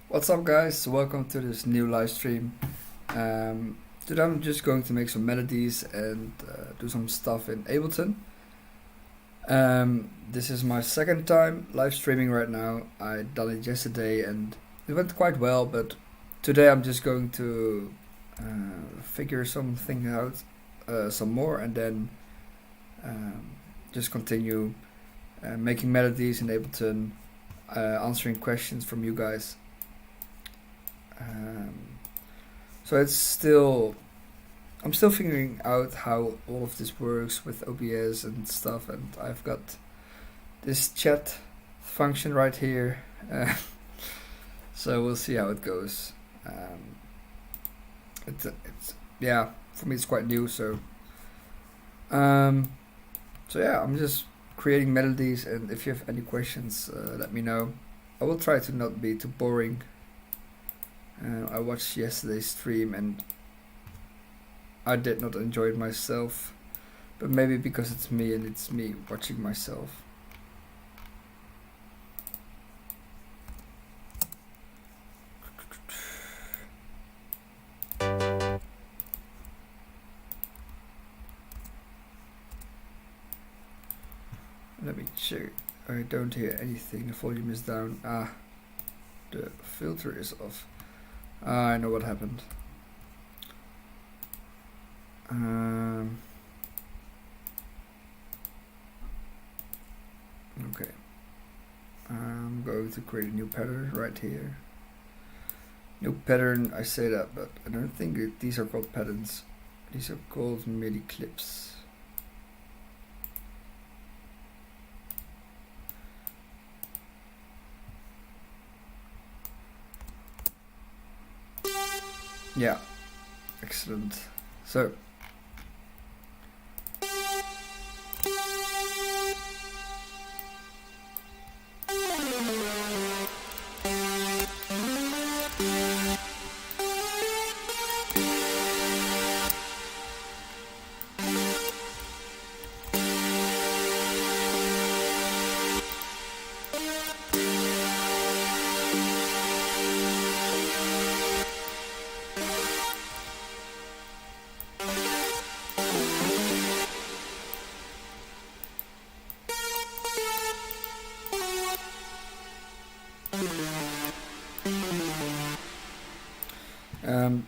What's up, guys? Welcome to this new live stream. Today I'm just going to make some melodies and do some stuff in Ableton. This is my second time live streaming right now. I done it yesterday and it went quite well, but today I'm just going to figure something out some more and then just continue making melodies in Ableton, answering questions from you guys. So I'm still figuring out how all of this works with OBS and stuff, and I've got this chat function right here, so we'll see how it goes. It's yeah, for me it's quite new, so yeah, I'm just creating melodies, and if you have any questions, let me know. I will try to not be too boring. I watched yesterday's stream and I did not enjoy it myself, but maybe because it's me and it's me watching myself. Let me check. I don't hear anything. The volume is down. The filter is off. I know what happened. Okay. I'm going to create a new pattern right here. New pattern, I say that, but I don't think these are called patterns. These are called MIDI clips. Yeah, excellent. So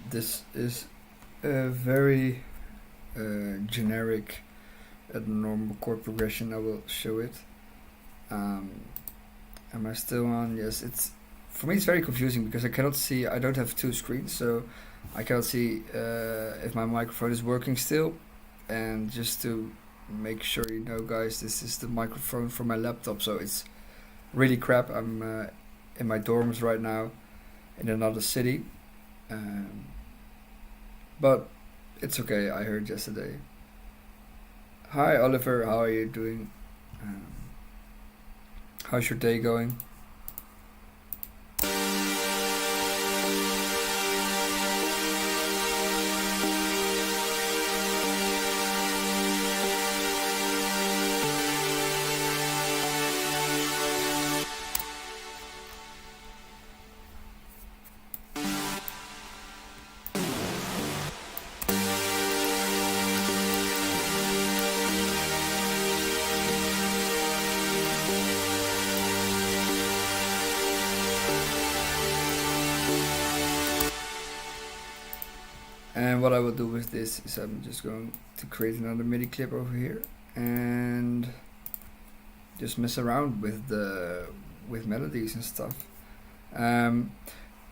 this is a very generic normal chord progression. I will show it. Am I still on? Yes, it's for me it's very confusing because I cannot see. I don't have two screens, so I cannot see if my microphone is working still. And just to make sure you know, guys, this is the microphone from my laptop, so it's really crap. I'm in my dorms right now in another city. But it's okay, I heard yesterday. Hi Oliver, how are you doing? How's your day going? And what I will do with this is I'm just going to create another MIDI clip over here and just mess around with melodies and stuff.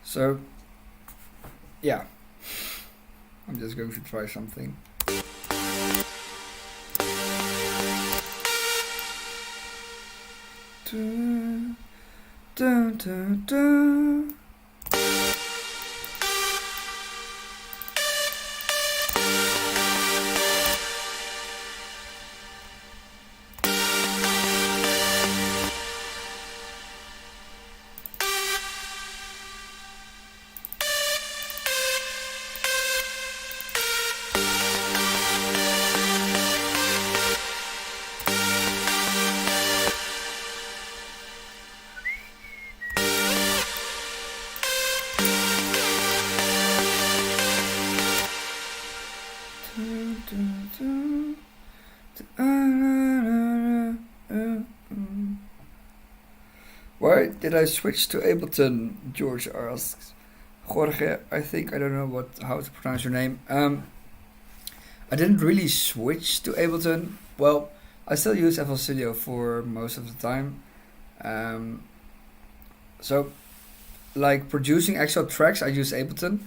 So yeah, I'm just going to try something. Dun, dun, dun, dun. Why did I switch to Ableton? George asks. Jorge, I think, I don't know how to pronounce your name. I didn't really switch to Ableton. Well, I still use FL Studio for most of the time. So, like producing actual tracks, I use Ableton,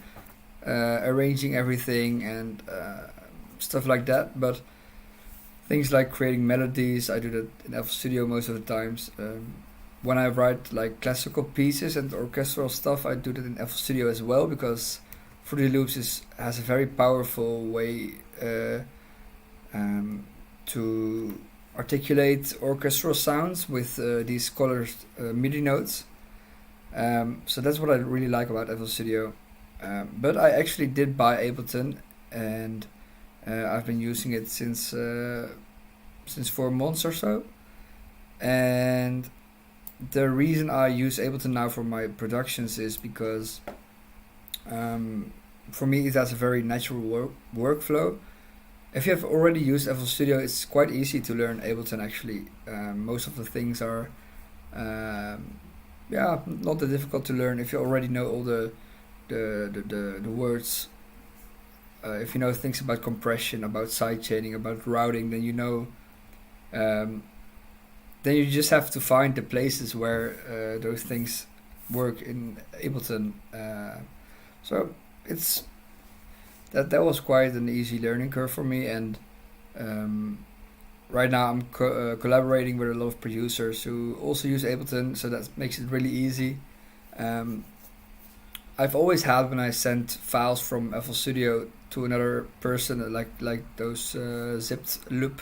arranging everything and stuff like that. But things like creating melodies, I do that in FL Studio most of the times. When I write like classical pieces and orchestral stuff, I do that in FL Studio as well, because Fruity Loops has a very powerful way to articulate orchestral sounds with these colored MIDI notes. So that's what I really like about FL Studio. But I actually did buy Ableton, and I've been using it since 4 months or so. And the reason I use Ableton now for my productions is because for me it has a very natural workflow. If you have already used FL Studio, it's quite easy to learn Ableton actually. Most of the things are not that difficult to learn if you already know all the words. If you know things about compression, about sidechaining, about routing, then you know. Then you just have to find the places where those things work in Ableton. So it's that was quite an easy learning curve for me, and right now I'm collaborating with a lot of producers who also use Ableton, so that makes it really easy. I've always had, when I sent files from FL Studio to another person, like those zipped loop,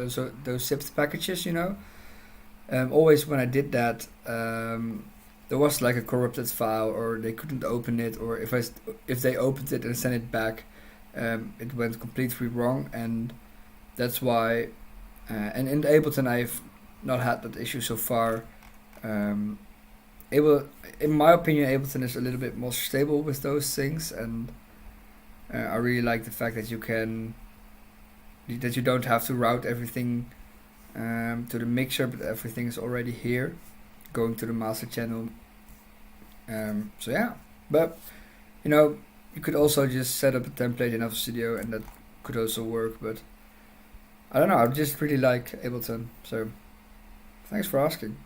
so those zipped packages, you know. Always when I did that, there was like a corrupted file, or they couldn't open it, or if they opened it and sent it back, it went completely wrong, and that's why. And in Ableton, I've not had that issue so far. In my opinion, Ableton is a little bit more stable with those things, and I really like the fact that you don't have to route everything to the mixer, but everything is already here, going to the master channel. So yeah, but you could also just set up a template in FL Studio, and that could also work. But I don't know, I just really like Ableton. So thanks for asking.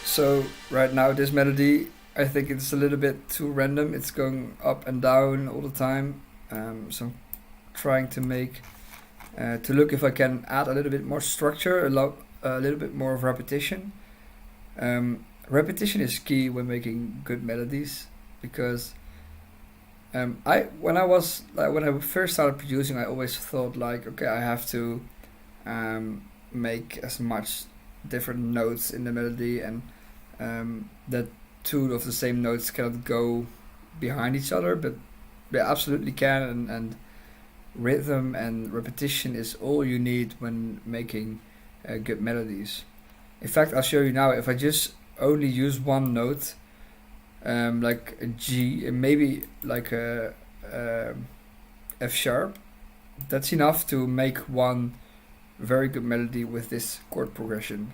So right now this melody, I think it's a little bit too random. It's going up and down all the time. So I'm trying to look if I can add a little bit more structure, a little bit more of repetition. Repetition is key when making good melodies, because when I first started producing, I always thought like, okay, I have to make as much different notes in the melody, and that two of the same notes cannot go behind each other, but they absolutely can, and rhythm and repetition is all you need when making good melodies. In fact, I'll show you now. If I just only use one note, like a G, and maybe like a F sharp, that's enough to make one very good melody with this chord progression.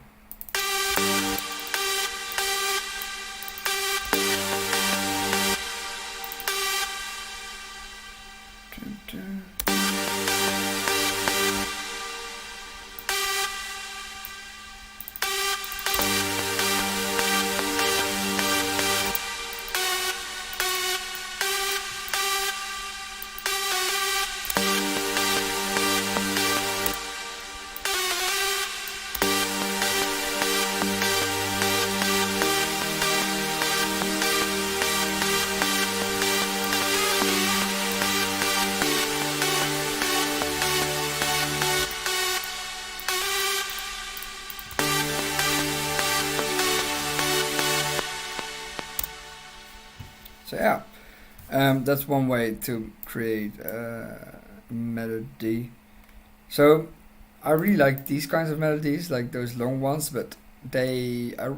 So yeah, that's one way to create a melody. So I really like these kinds of melodies, like those long ones, but I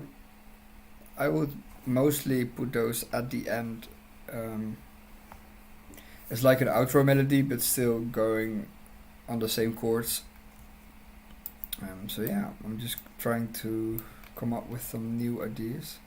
would mostly put those at the end. It's like an outro melody, but still going on the same chords. So yeah, I'm just trying to come up with some new ideas.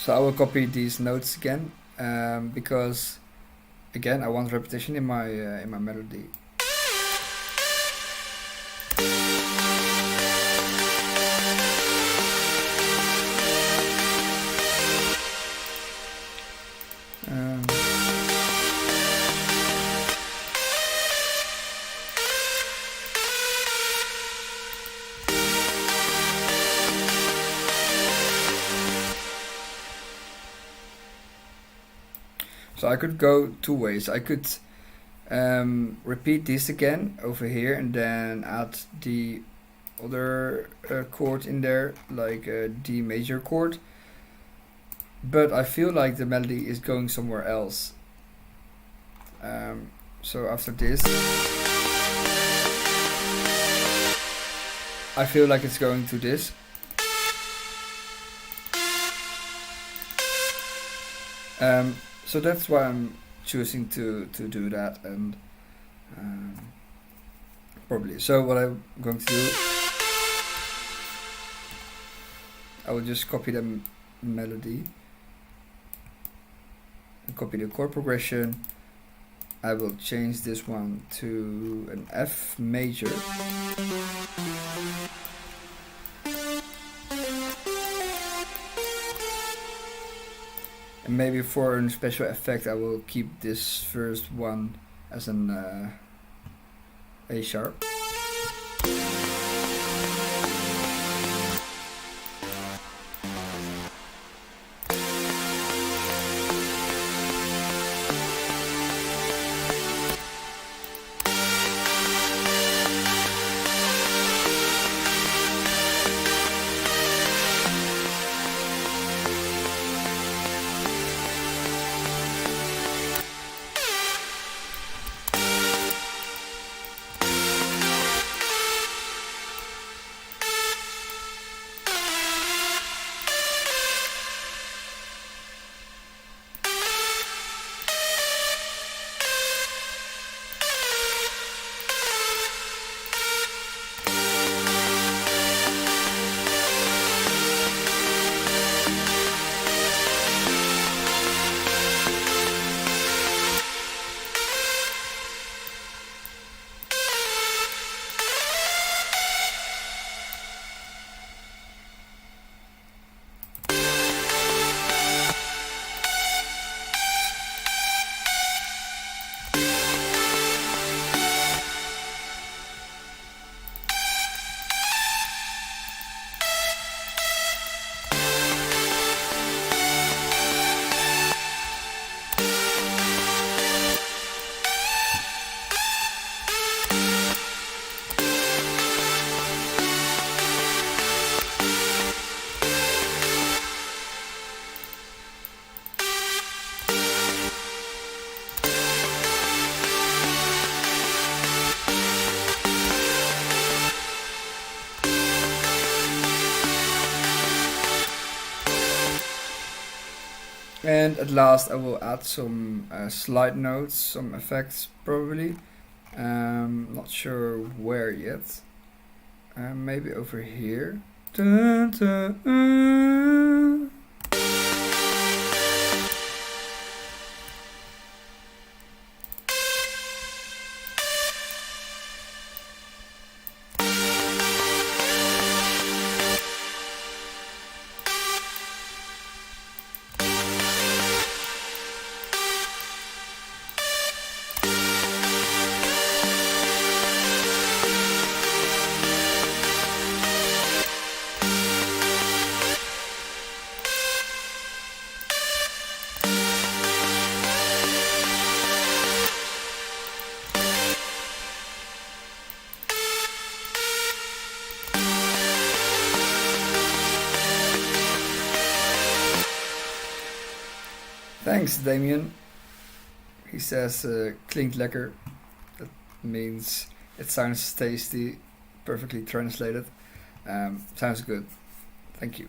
So I will copy these notes again, because again I want repetition in my melody. So I could go two ways. I could repeat this again over here and then add the other chord in there, like a D major chord. But I feel like the melody is going somewhere else. So after this, I feel like it's going to this. So that's why I'm choosing to do that, and probably. So what I'm going to do, I will just copy the melody and copy the chord progression. I will change this one to an F major. And maybe for a special effect I will keep this first one as an A sharp. And at last I will add some slide notes, some effects probably. Not sure where yet. Maybe over here. Dun, dun, Thanks, Damien. He says klinkt lekker. That means it sounds tasty. Perfectly translated. Sounds good. Thank you.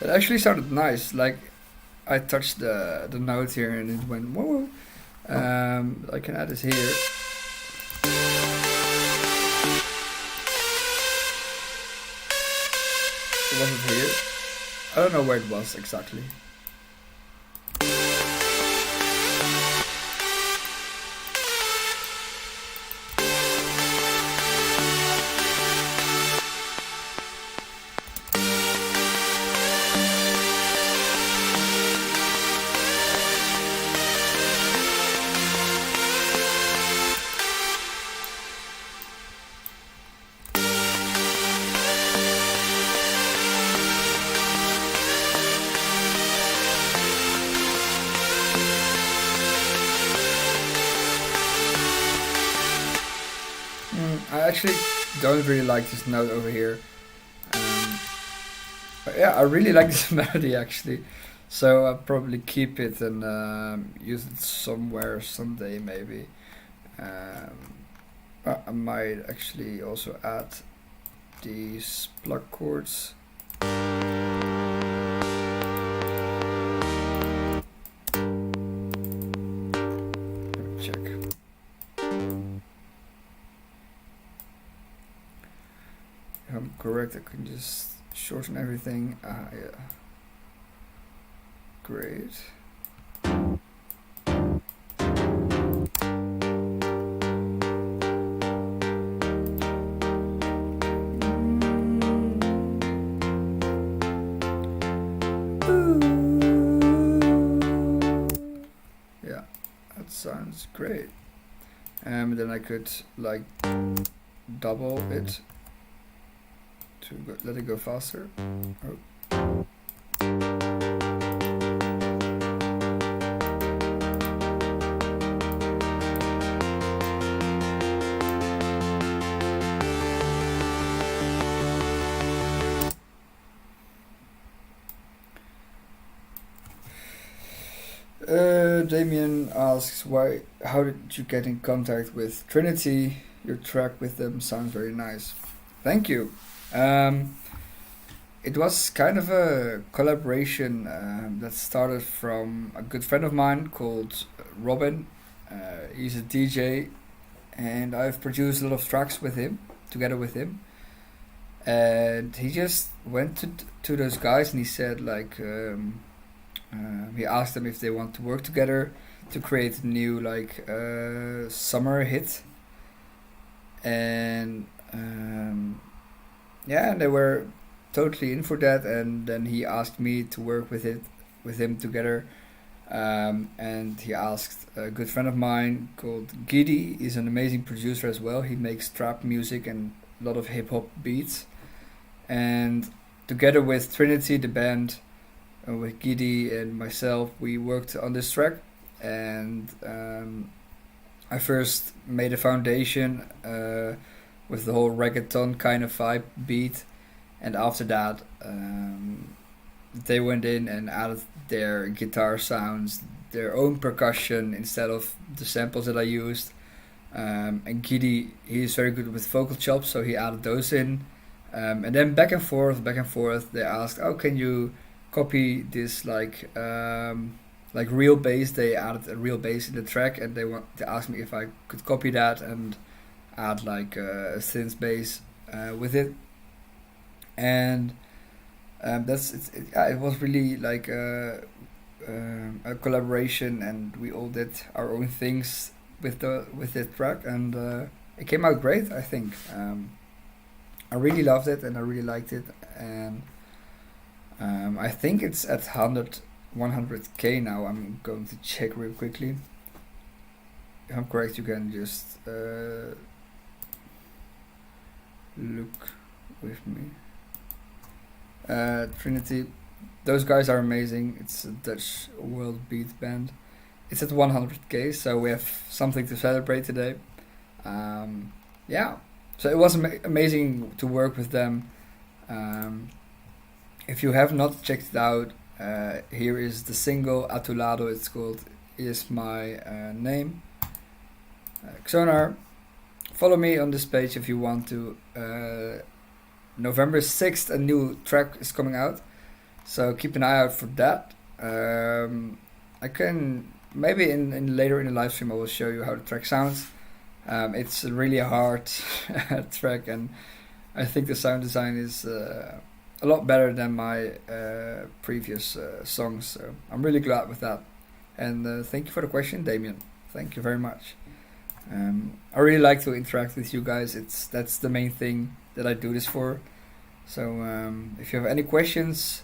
It actually sounded nice. Like I touched the note here and it went whoa. I can add this here. It wasn't here. I don't know where it was exactly. I actually don't really like this note over here. But yeah, I really like this melody actually. So I'll probably keep it and use it somewhere someday maybe. I might actually also add these plug chords. Check. If I'm correct, I can just shorten everything. Yeah. Great. Yeah, that sounds great. And then I could like double it to let it go faster. Oh. Damien asks, how did you get in contact with Trinity? Your track with them sounds very nice. Thank you. It was kind of a collaboration that started from a good friend of mine called Robin. He's a DJ, and I've produced a lot of tracks with him, together with him. And he just went to those guys and he said like, he asked them if they want to work together to create a new like summer hit. And yeah, and they were totally in for that. And then he asked me to work with him together. And he asked a good friend of mine called Giddy. He's an amazing producer as well. He makes trap music and a lot of hip hop beats. And together with Trinity, the band, with Giddy and myself, we worked on this track. And I first made a foundation with the whole reggaeton kind of vibe beat, and after that they went in and added their guitar sounds, their own percussion instead of the samples that I used. And Giddy, he's very good with vocal chops, so he added those in. And then back and forth, they asked, "Oh, can you copy this like real bass?" They added a real bass in the track, and they asked me if I could copy that and add like a synth bass. with it, and it was really like a collaboration, and we all did our own things with the track, and it came out great. I think I really loved it, and I really liked it, and I think it's at 100k now. I'm going to check real quickly. If I'm correct, you can just look with me. Trinity, those guys are amazing. It's a Dutch world beat band. It's at 100k, so we have something to celebrate today. Yeah, so it was amazing to work with them. If you have not checked it out, here is the single A Tu Lado. It's called Is My Name. Xonar, follow me on this page if you want to. November 6th, a new track is coming out, so keep an eye out for that. I can maybe in later in the live stream I will show you how the track sounds. It's a really hard track, and I think the sound design is a lot better than my previous songs, so I'm really glad with that. And thank you for the question, Damien. Thank you very much. I really like to interact with you guys. That's the main thing that I do this for. So if you have any questions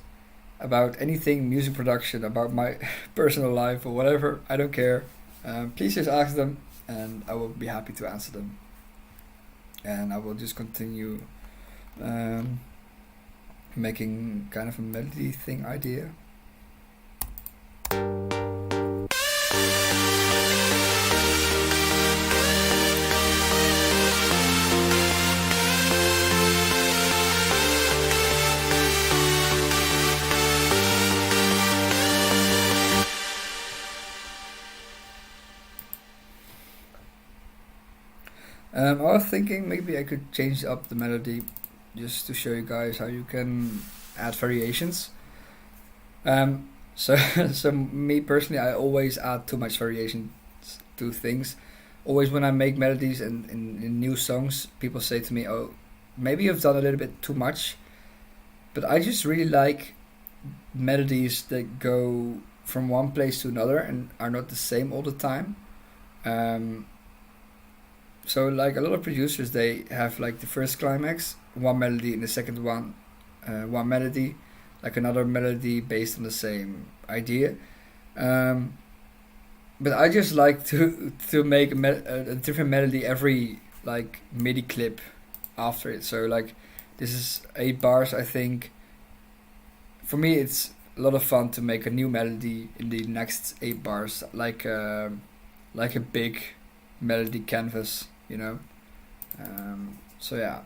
about anything music production, about my personal life or whatever, I don't care. Please just ask them, and I will be happy to answer them. And I will just continue making kind of a melody thing idea. I was thinking maybe I could change up the melody just to show you guys how you can add variations. So so me personally, I always add too much variation to things. Always when I make melodies and in new songs, people say to me, "Oh, maybe you've done a little bit too much." But I just really like melodies that go from one place to another and are not the same all the time. So like a lot of producers, they have like the first climax, one melody, and the second one, one melody, like another melody based on the same idea. But I just like to make a different melody every like MIDI clip after it. So like this is 8 bars, I think. For me, it's a lot of fun to make a new melody in the next 8 bars, like a big melody canvas, you know. So yeah.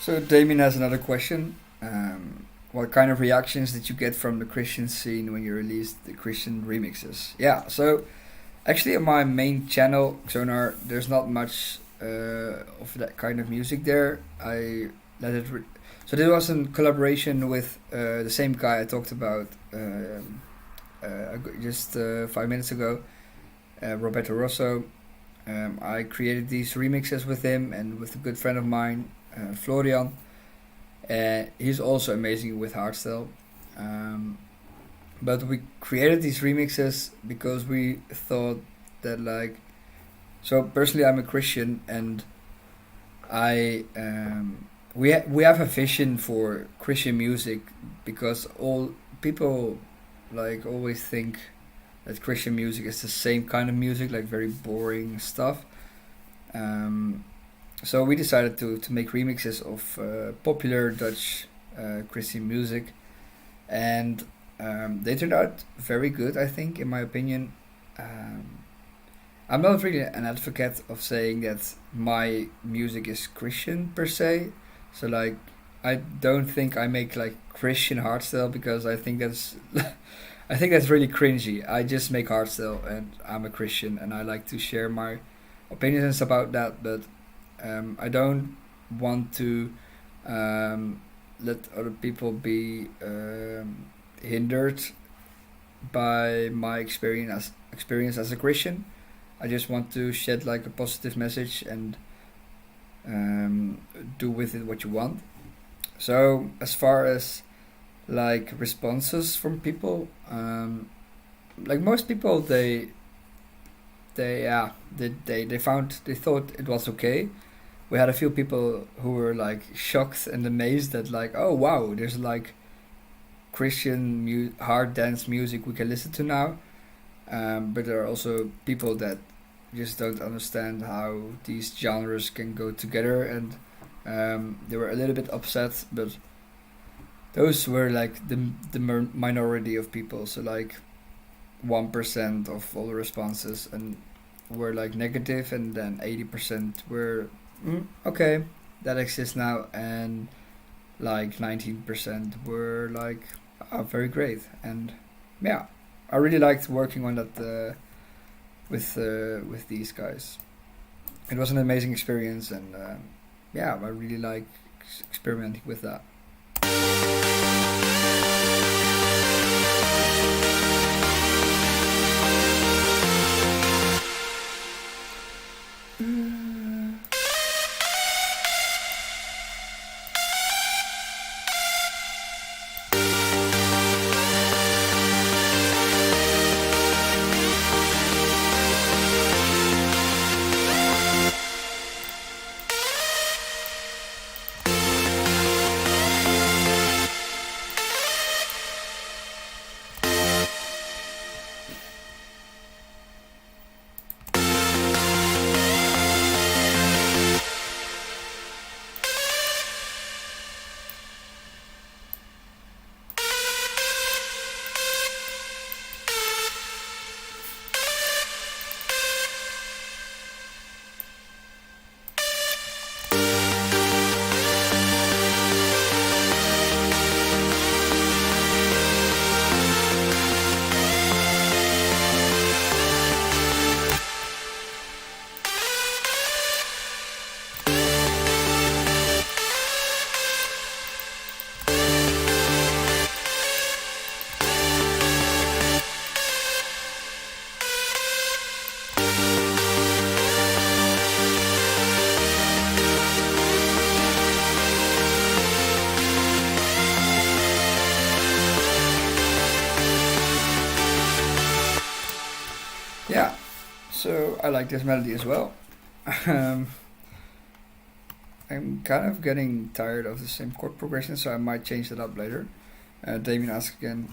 So Damien has another question. What kind of reactions did you get from the Christian scene when you released the Christian remixes? Yeah, so actually on my main channel, Xonar, there's not much of that kind of music there. I let it... So this was in collaboration with the same guy I talked about just 5 minutes ago, Roberto Rosso. I created these remixes with him and with a good friend of mine, Florian. He's also amazing with Hardstyle. But we created these remixes because we thought that, like, so personally I'm a Christian, and we have a vision for Christian music, because all people like always think that Christian music is the same kind of music, like very boring stuff. So we decided to make remixes of popular Dutch Christian music, and they turned out very good, I think, in my opinion. Um, I'm not really an advocate of saying that my music is Christian per se. So like, I don't think I make like Christian hardstyle because I think that's I think that's really cringy. I just make hardstyle and I'm a Christian and I like to share my opinions about that, but I don't want to let other people be hindered by my experience as a Christian. I just want to shed like a positive message and um, do with it what you want. So as far as like responses from people, like most people, they found they thought it was okay. We had a few people who were like shocked and amazed that like, oh wow, there's like Christian hard dance music we can listen to now. But there are also people that just don't understand how these genres can go together, and they were a little bit upset. But those were like the minority of people. So like 1% of all the responses and were like negative, and then 80% were okay, that exists now, and like 19% were like, oh, very great. And yeah, I really liked working on that with these guys. It was an amazing experience, and yeah, I really like experimenting with that. Yeah, so I like this melody as well. um, I'm kind of getting tired of the same chord progression, so I might change that up later. Damien asks again.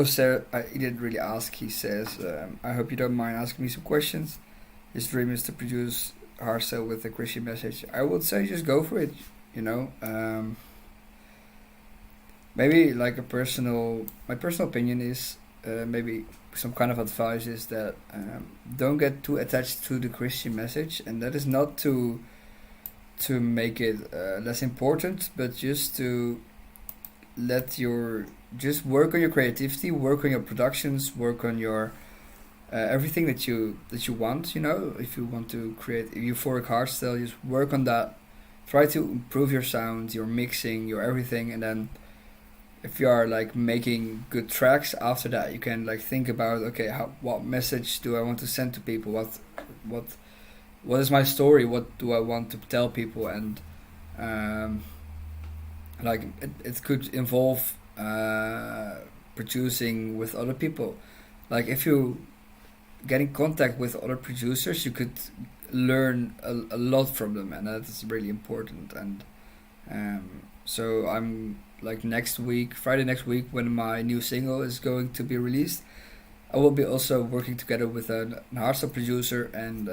Sarah, he didn't really ask. He says, I hope you don't mind asking me some questions. His dream is to produce hardstyle with a Christian message. I would say just go for it, you know. Maybe like my personal opinion is maybe some kind of advice is that don't get too attached to the Christian message, and that is not to make it less important, but just to let your just work on your creativity, work on your productions, work on your everything that you want. You know, if you want to create a euphoric hardstyle, just work on that. Try to improve your sound, your mixing, your everything, and then if you are like making good tracks after that, you can like think about, okay, what message do I want to send to people? What what is my story? What do I want to tell people? And um, like it could involve producing with other people. Like if you get in contact with other producers, you could learn a lot from them, and that is really important. And so I'm like next week, Friday next week, when my new single is going to be released, I will be also working together with an hardstyle producer, and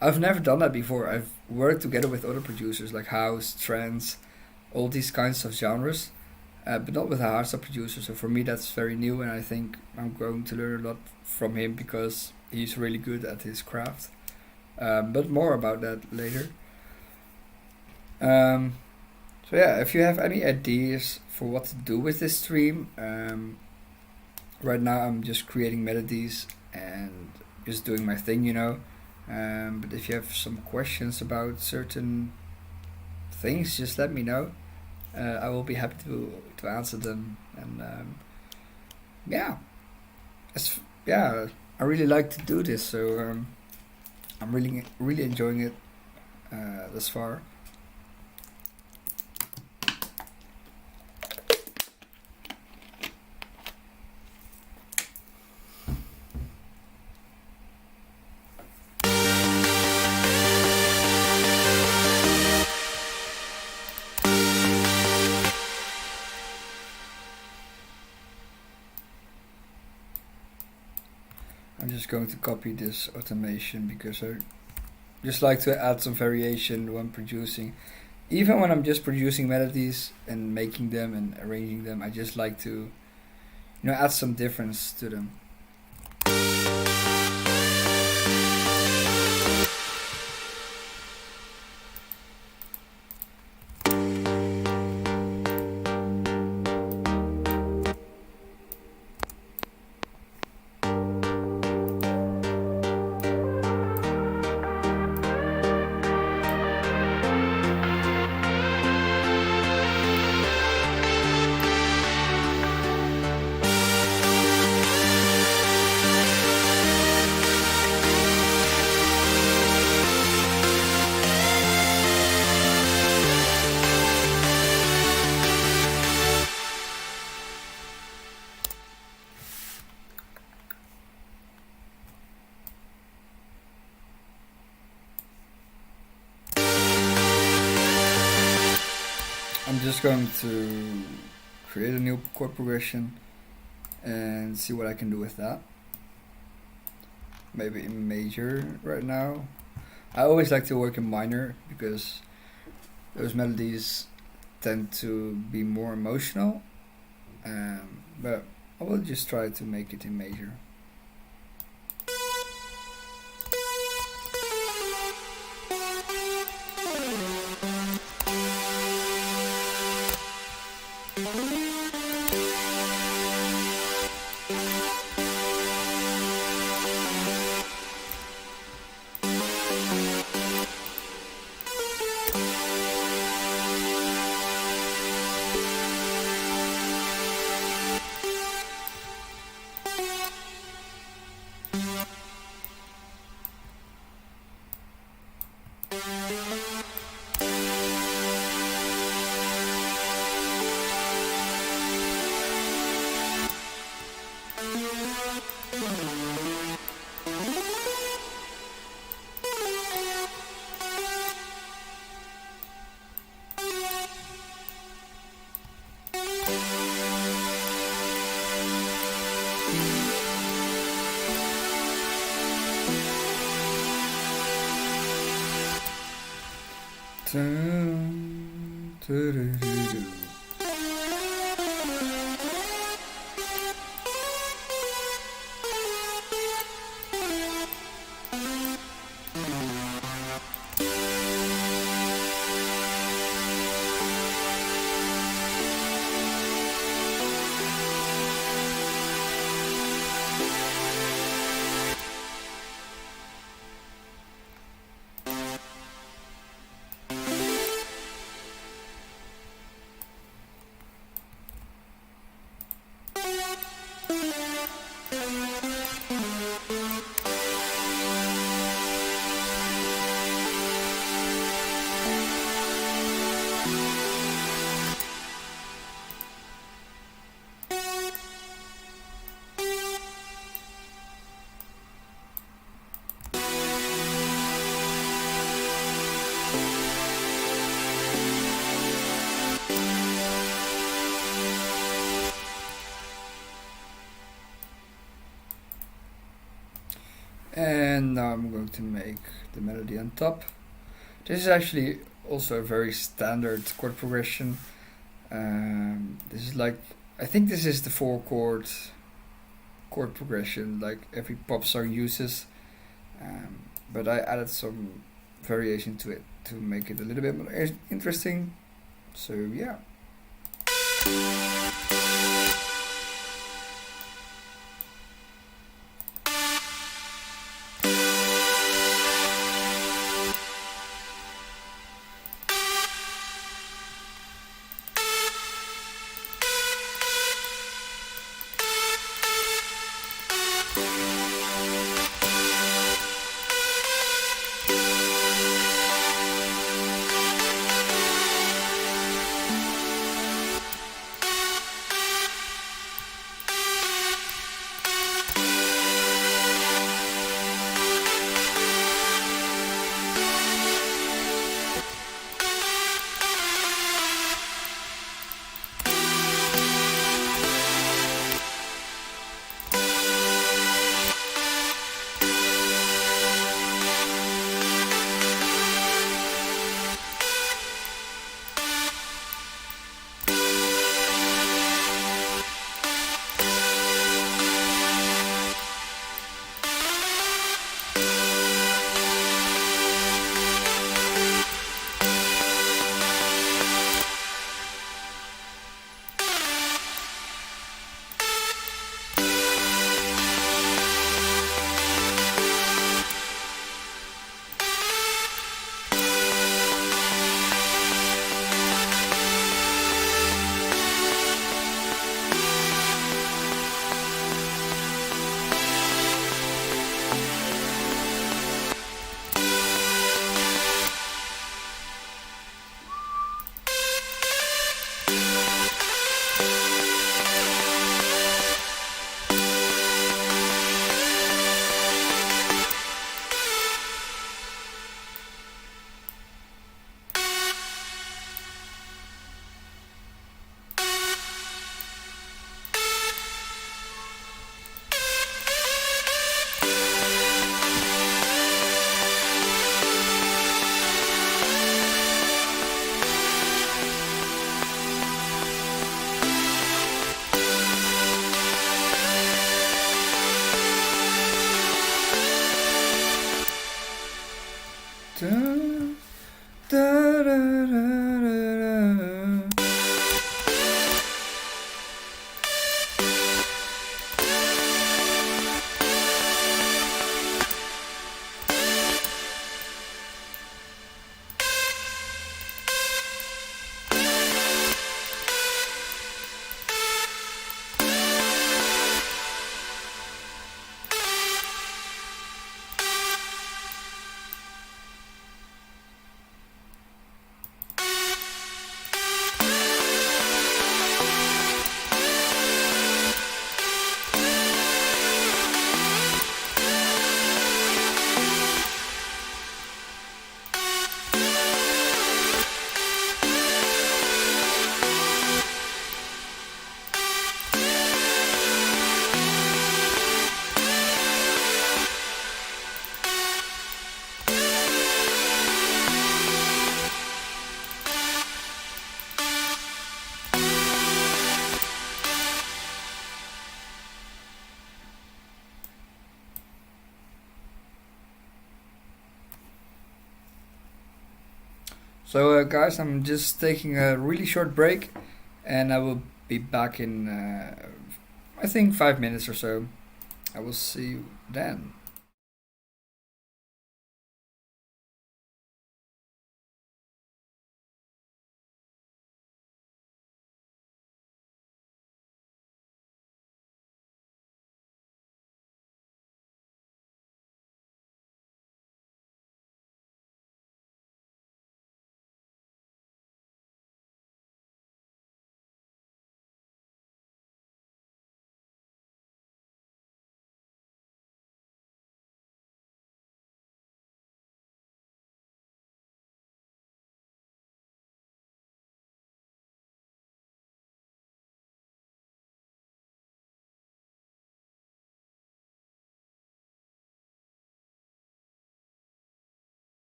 I've never done that before. I've worked together with other producers like house, trance, all these kinds of genres, but not with a hardstyle producer. So for me, that's very new, and I think I'm going to learn a lot from him because he's really good at his craft. But more about that later. Um, so yeah, if you have any ideas for what to do with this stream, right now I'm just creating melodies and just doing my thing, you know. But if you have some questions about certain things, just let me know. I will be happy to answer them. And yeah, yeah, I really like to do this, so I'm really enjoying it thus far. I'm just going to copy this automation because I just like to add some variation when producing. Even when I'm just producing melodies and making them and arranging them, I just like to, add some difference to them. I'm just going to create a new chord progression and see what I can do with that. Maybe in major right now. I always like to work in minor because those melodies tend to be more emotional. But I will just try to make it in major. now I'm going to make the melody on top. This is actually also a very standard chord progression. This is like, I think this is the 4-chord chord progression like every pop song uses, but I added some variation to it to make it a little bit more interesting. So yeah. So guys, I'm just taking a really short break, and I will be back in I think 5 minutes or so. I will see you then.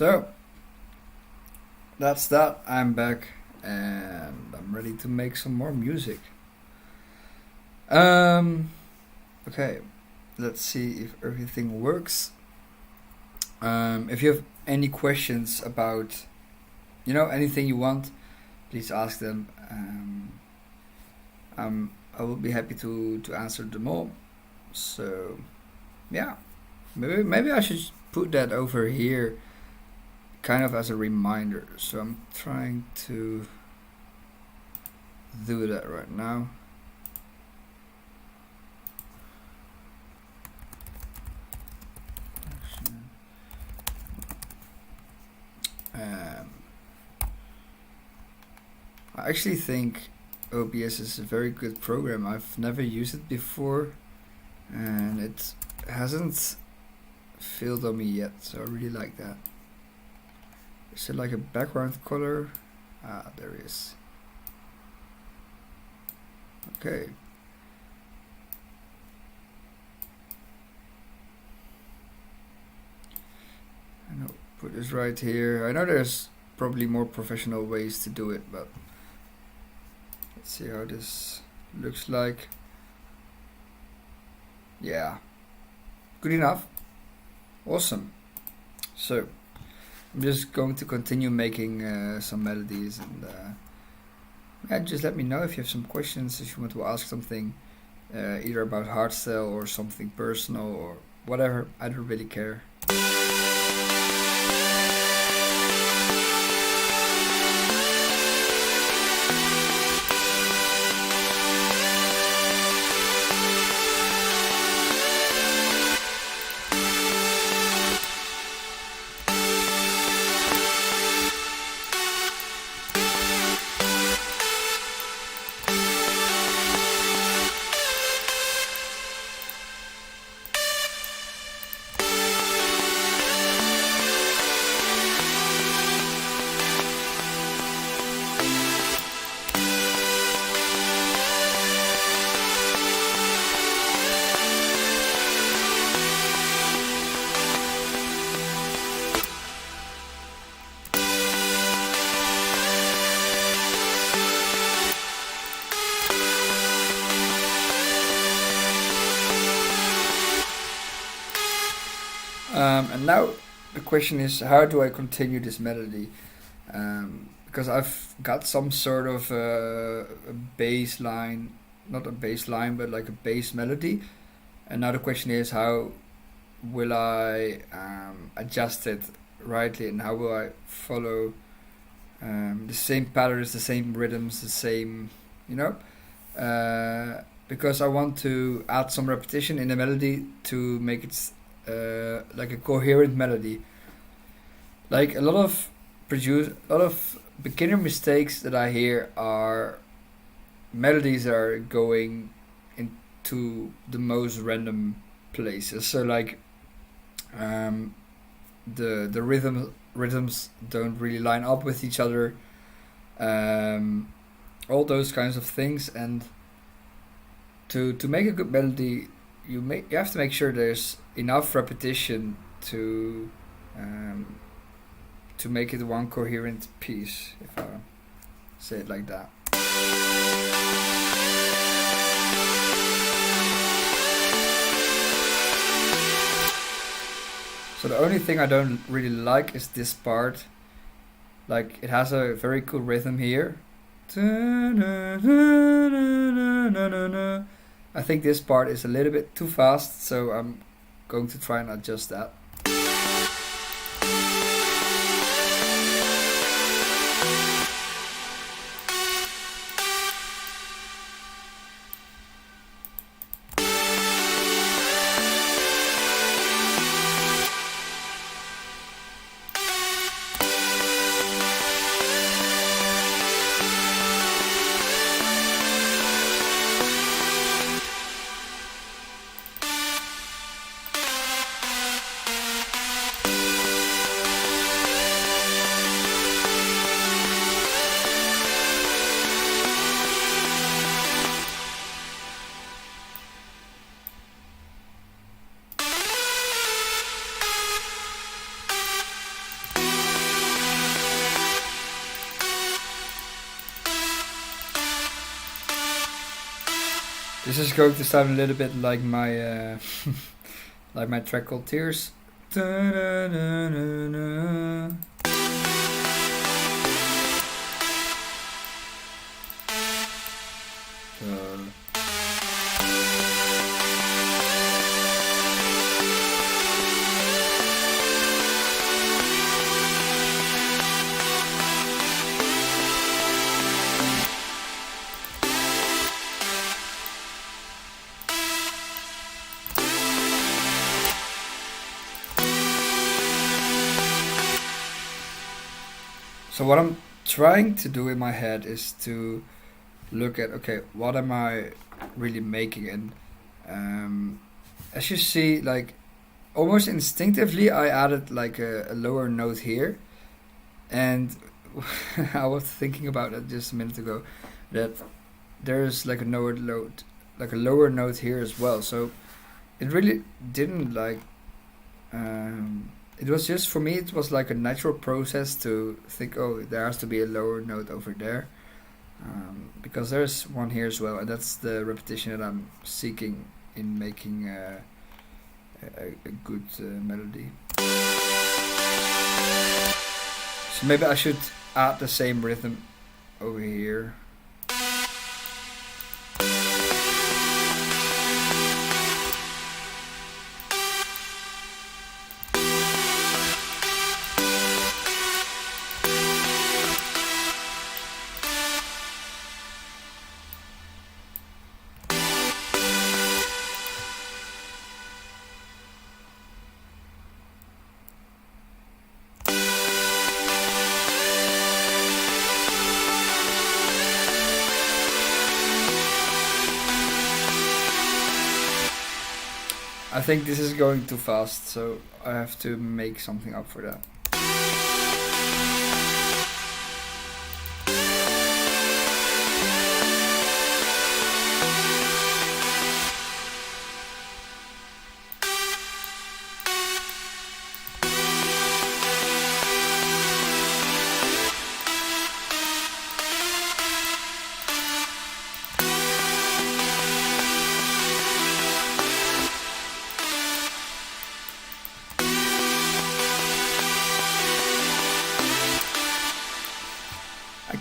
So that's that. I'm back and I'm ready to make some more music. Okay, let's see if everything works. If you have any questions about, anything you want, please ask them. I will be happy to answer them all. So, yeah, maybe I should put that over here, kind of as a reminder. So I'm trying to do that right now. I actually think OBS is a very good program. I've never used it before and it hasn't failed on me yet, so I really like that. Is there like a background color? Ah, there is. Okay. I know, put this right here. I know there's probably more professional ways to do it, but let's see how this looks like. Yeah, good enough. Awesome. So I'm just going to continue making some melodies, and yeah, just let me know if you have some questions, if you want to ask something, either about hardstyle or something personal or whatever. I don't really care. And now the question is, how do I continue this melody? Because I've got some sort of a bass line, not a bass line, but like a bass melody. And now the question is, how will I adjust it rightly, and how will I follow the same patterns, the same rhythms, the same, because I want to add some repetition in the melody to make it like a coherent melody. Like a lot of beginner mistakes that I hear are melodies that are going into the most random places. So like the rhythms don't really line up with each other. All those kinds of things, and to make a good melody, you have to make sure there's enough repetition to make it one coherent piece, if I say it like that. So the only thing I don't really like is this part. Like, it has a very cool rhythm here. I think this part is a little bit too fast, so I'm going to try and adjust that. This is going to sound a little bit like my like my track called Tears. Da-da-da-da-da. So what I'm trying to do in my head is to look at, okay, what am I really making? And as you see, like almost instinctively, I added like a lower note here. And I was thinking about it just a minute ago, that there's like a lower note here as well. So it really didn't like. It was just, for me, it was like a natural process to think, oh, there has to be a lower note over there, because there's one here as well, and that's the repetition that I'm seeking in making a good melody. So maybe I should add the same rhythm over here. I think this is going too fast, so I have to make something up for that.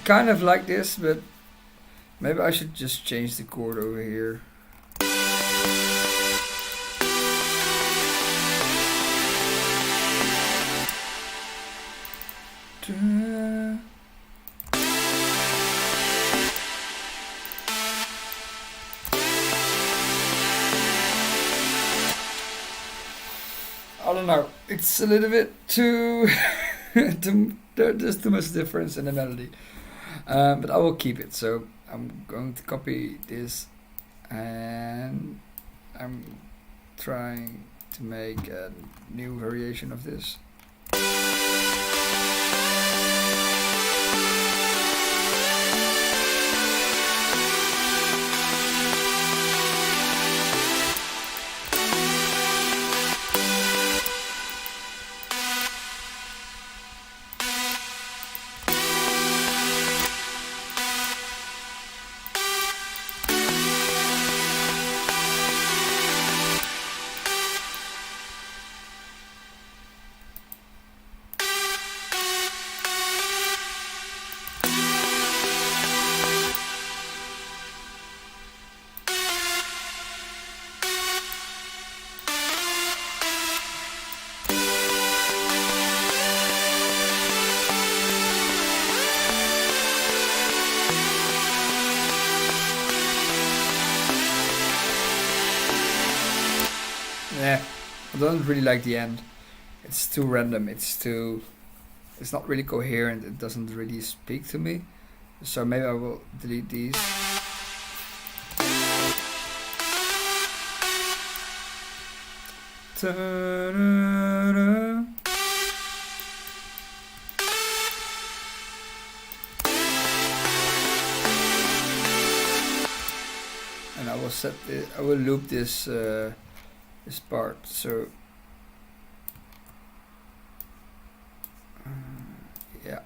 Kind of like this, but maybe I should just change the chord over here. I don't know, it's a little bit too there's too much difference in the melody. But I will keep it. So I'm going to copy this, and I'm trying to make a new variation of this. I don't really like the end. It's too random. It's not really coherent. It doesn't really speak to me. So maybe I will delete these. Ta-da-da. And I will set it. I will loop this this part. So yeah.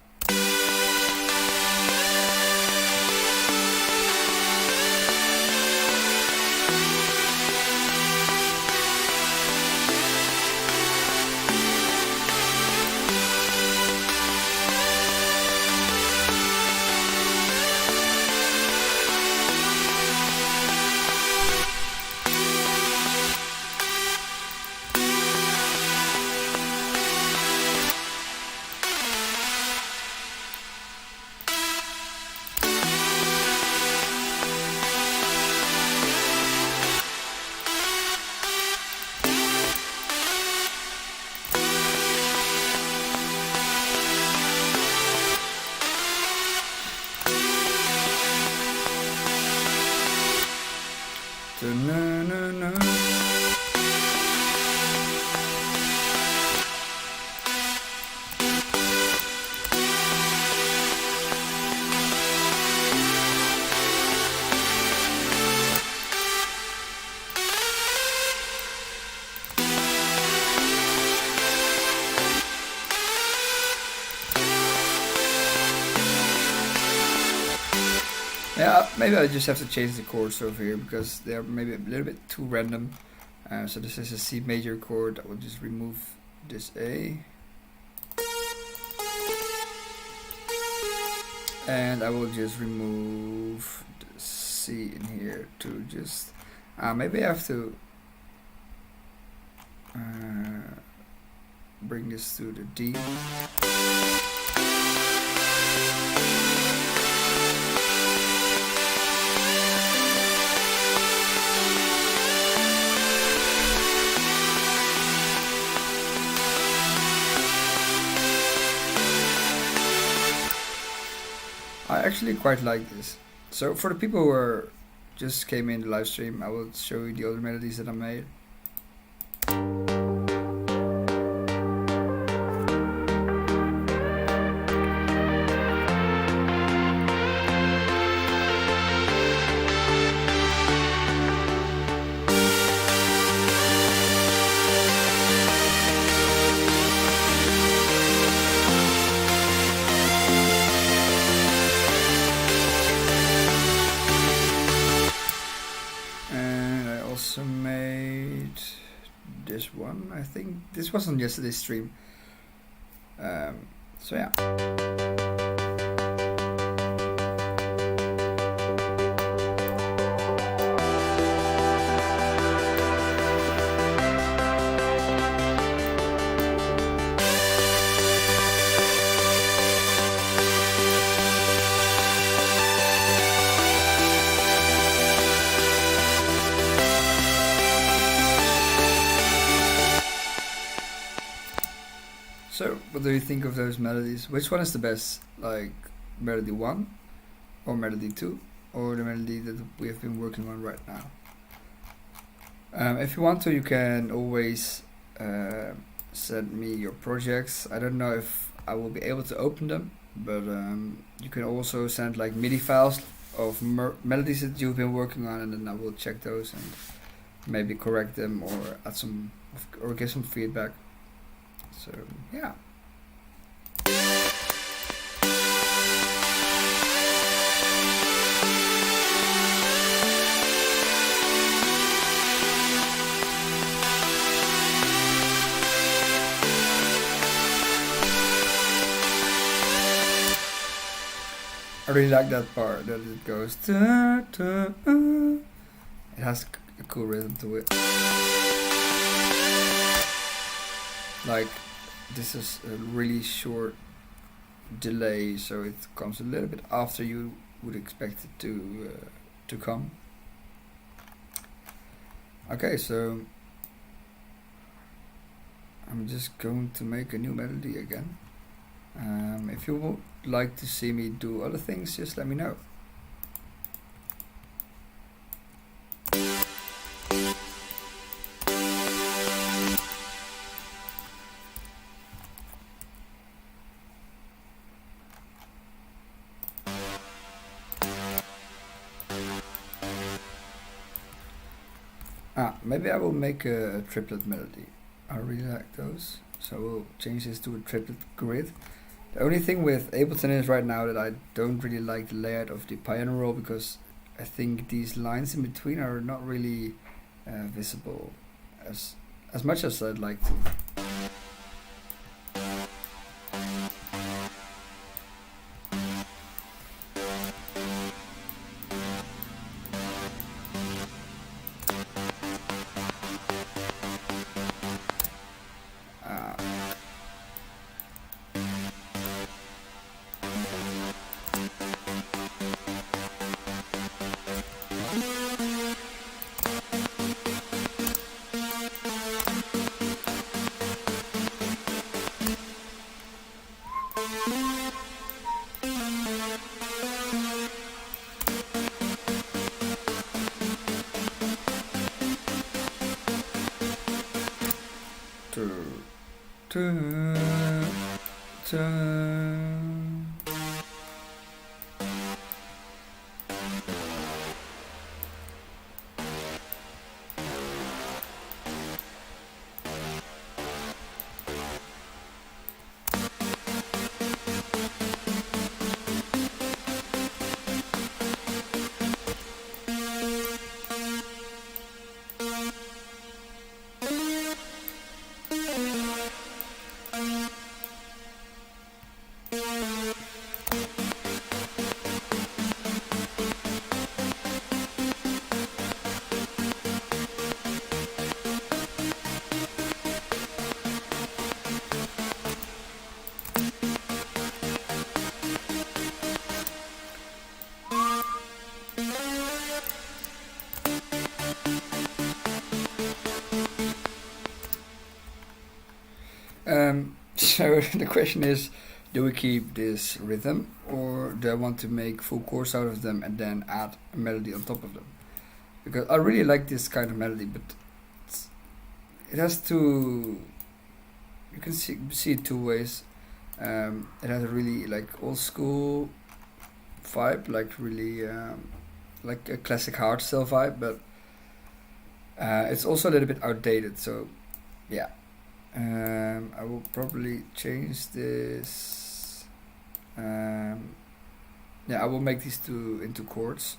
Yeah, maybe I just have to change the chords over here because they're maybe a little bit too random. So this is a C major chord. I will just remove this A. And I will just remove the C in here to just... maybe I have to bring this to the D. I actually quite like this. So for the people who are just came in the live stream, I will show you the other melodies that I made. Made this one. I think this was on yesterday's stream. So yeah. So, what do you think of those melodies? Which one is the best? Like, melody 1? Or melody 2? Or the melody that we have been working on right now? If you want to, you can always send me your projects. I don't know if I will be able to open them, but you can also send like MIDI files of melodies that you've been working on, and then I will check those and maybe correct them or add some or give some feedback. So yeah. I really like that part that it goes da, da, it has a cool rhythm to it. Like, this is a really short delay, so it comes a little bit after you would expect it to come. Okay, so I'm just going to make a new melody again. If you would like to see me do other things, just let me know. Maybe I will make a triplet melody. I really like those, so we'll change this to a triplet grid. The only thing with Ableton is right now that I don't really like the layout of the piano roll, because I think these lines in between are not really visible as much as I'd like to. So the question is, do we keep this rhythm, or do I want to make full chords out of them and then add a melody on top of them? Because I really like this kind of melody, but it has two. You can see it two ways. It has a really like old school vibe, like really like a classic hardstyle vibe, but it's also a little bit outdated. So yeah, I will probably change this. Yeah, I will make these two into chords.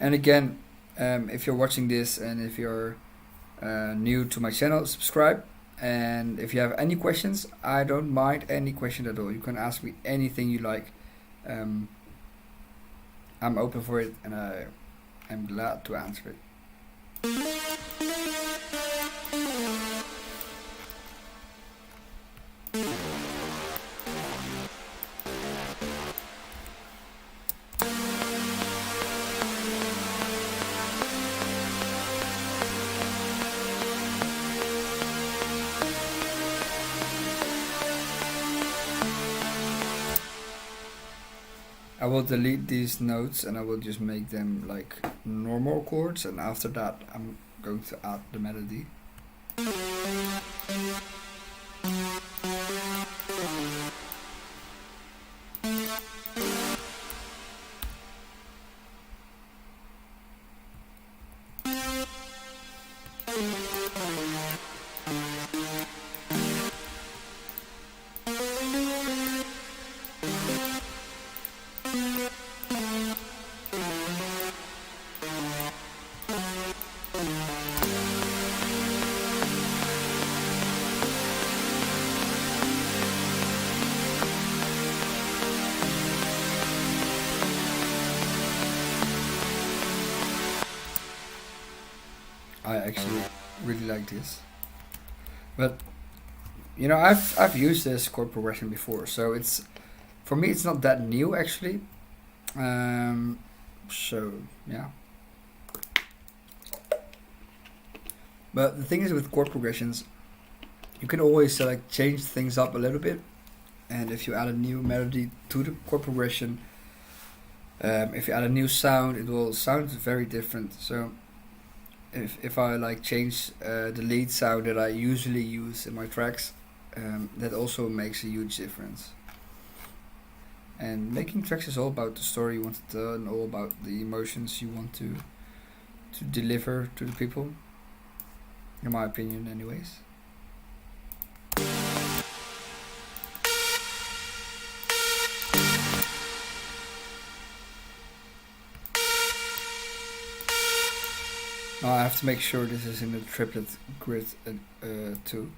And again, if you're watching this and if you're new to my channel, subscribe. And if you have any questions, I don't mind any question at all. You can ask me anything you like. I'm open for it, and I'm glad to answer it. I will delete these notes and I will just make them like normal chords, and after that I'm going to add the melody. I actually really like this, but you know, I've used this chord progression before, so it's, for me it's not that new actually. So yeah, but the thing is with chord progressions, you can always like change things up a little bit, and if you add a new melody to the chord progression, if you add a new sound, it will sound very different. So if I like change the lead sound that I usually use in my tracks, that also makes a huge difference. And making tracks is all about the story you want to tell, and all about the emotions you want to deliver to the people, in my opinion anyways. Now I have to make sure this is in the triplet grid too.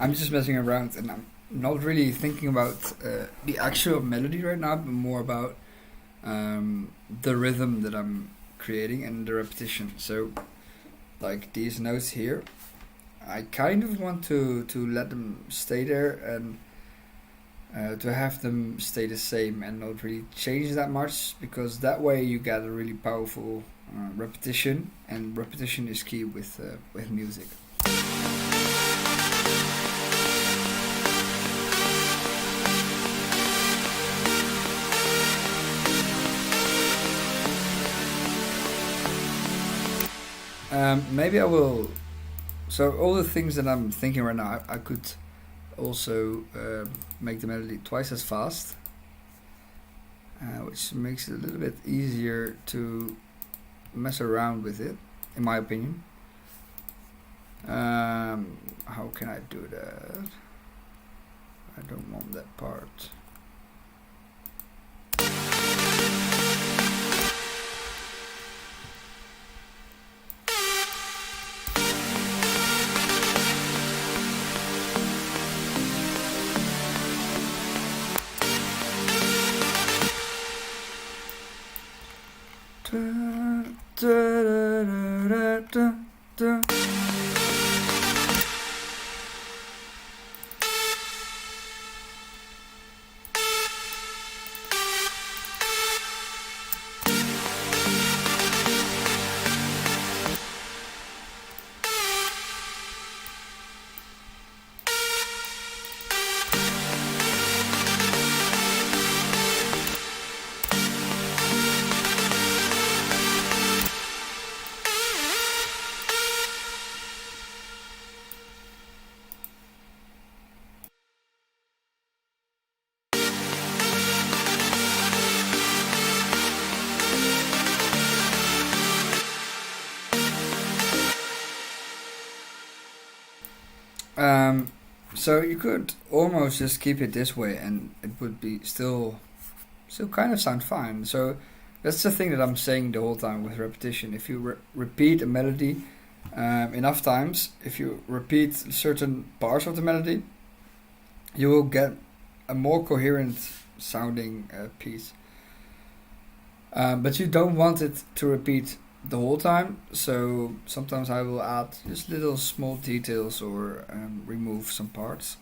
I'm just messing around, and I'm not really thinking about the actual melody right now, but more about the rhythm that I'm creating and the repetition. So, like these notes here, I kind of want to let them stay there and to have them stay the same and not really change that much, because that way you get a really powerful repetition, and repetition is key with music. Maybe I will. So all the things that I'm thinking right now, I could also make the melody twice as fast, which makes it a little bit easier to mess around with it, in my opinion. How can I do that? I don't want that part. So you could almost just keep it this way, and it would be still kind of sound fine. So that's the thing that I'm saying the whole time with repetition. If you repeat a melody enough times, if you repeat certain parts of the melody, you will get a more coherent sounding piece. But you don't want it to repeat the whole time, so sometimes I will add just little small details or remove some parts.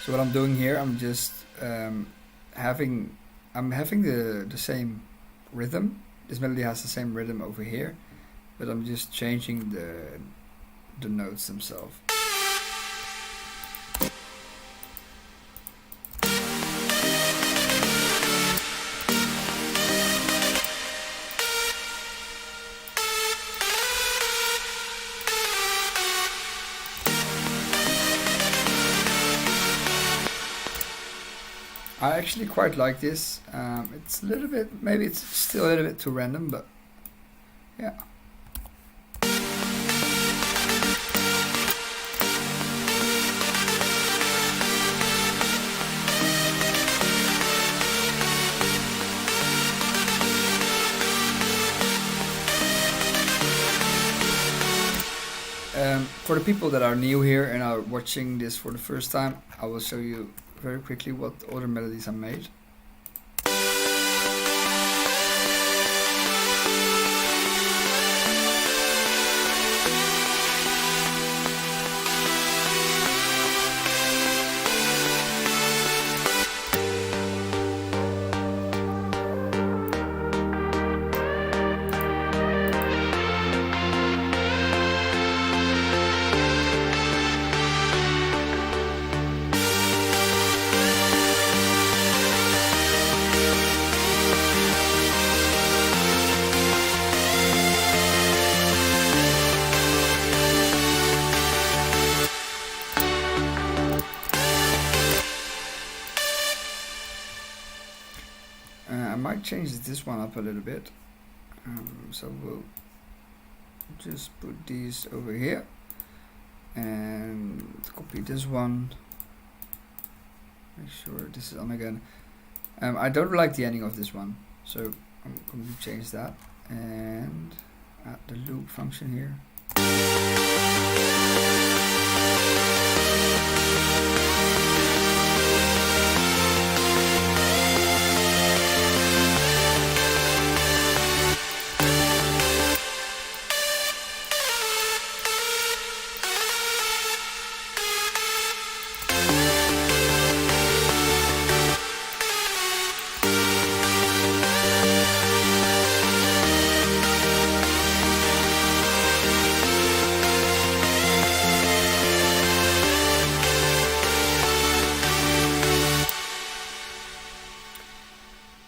So what I'm doing here, I'm just having the same rhythm. This melody has the same rhythm over here, but I'm just changing the notes themselves. I actually quite like this. It's a little bit, maybe it's still a little bit too random, but yeah. For the people that are new here and are watching this for the first time, I will show you very quickly what other melodies I made. I might change this one up a little bit. So we'll just put these over here and copy this one. Make sure this is on again. I don't like the ending of this one, so I'm going to change that and add the loop function here.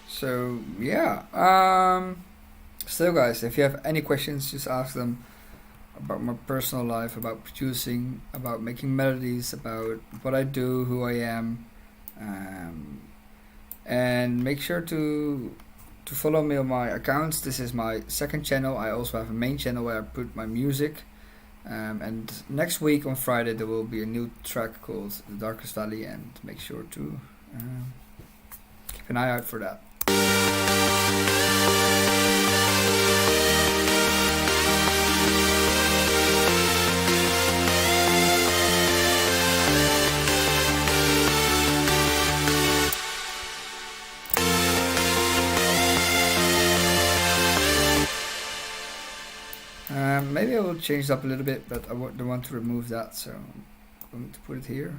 So yeah, still guys, if you have any questions, just ask them about my personal life, about producing, about making melodies, about what I do, who I am, and make sure to follow me on my accounts. This is my second channel. I also have a main channel where I put my music, and next week on Friday there will be a new track called The Darkest Valley, and make sure to keep an eye out for that. Maybe I will change it up a little bit, but I don't want to remove that, so I'm going to put it here.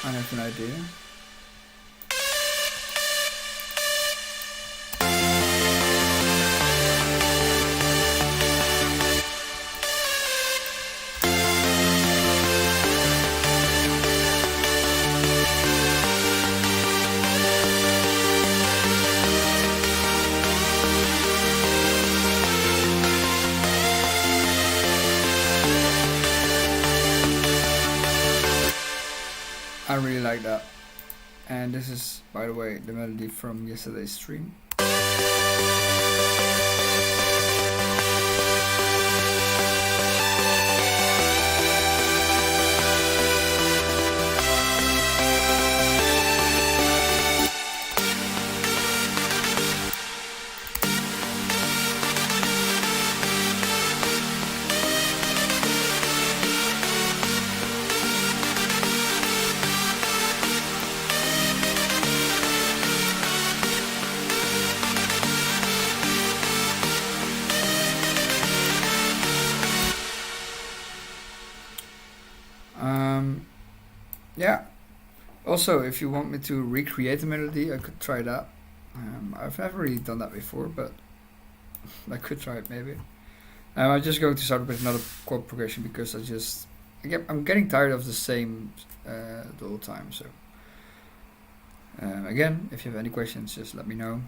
I have an idea. I really like that. And this is, by the way, the melody from yesterday's stream. Yeah. Also, if you want me to recreate the melody, I could try that. I've never really done that before, but I could try it maybe. I'm just going to start with another chord progression because I'm getting tired of the same the whole time. So again, if you have any questions, just let me know.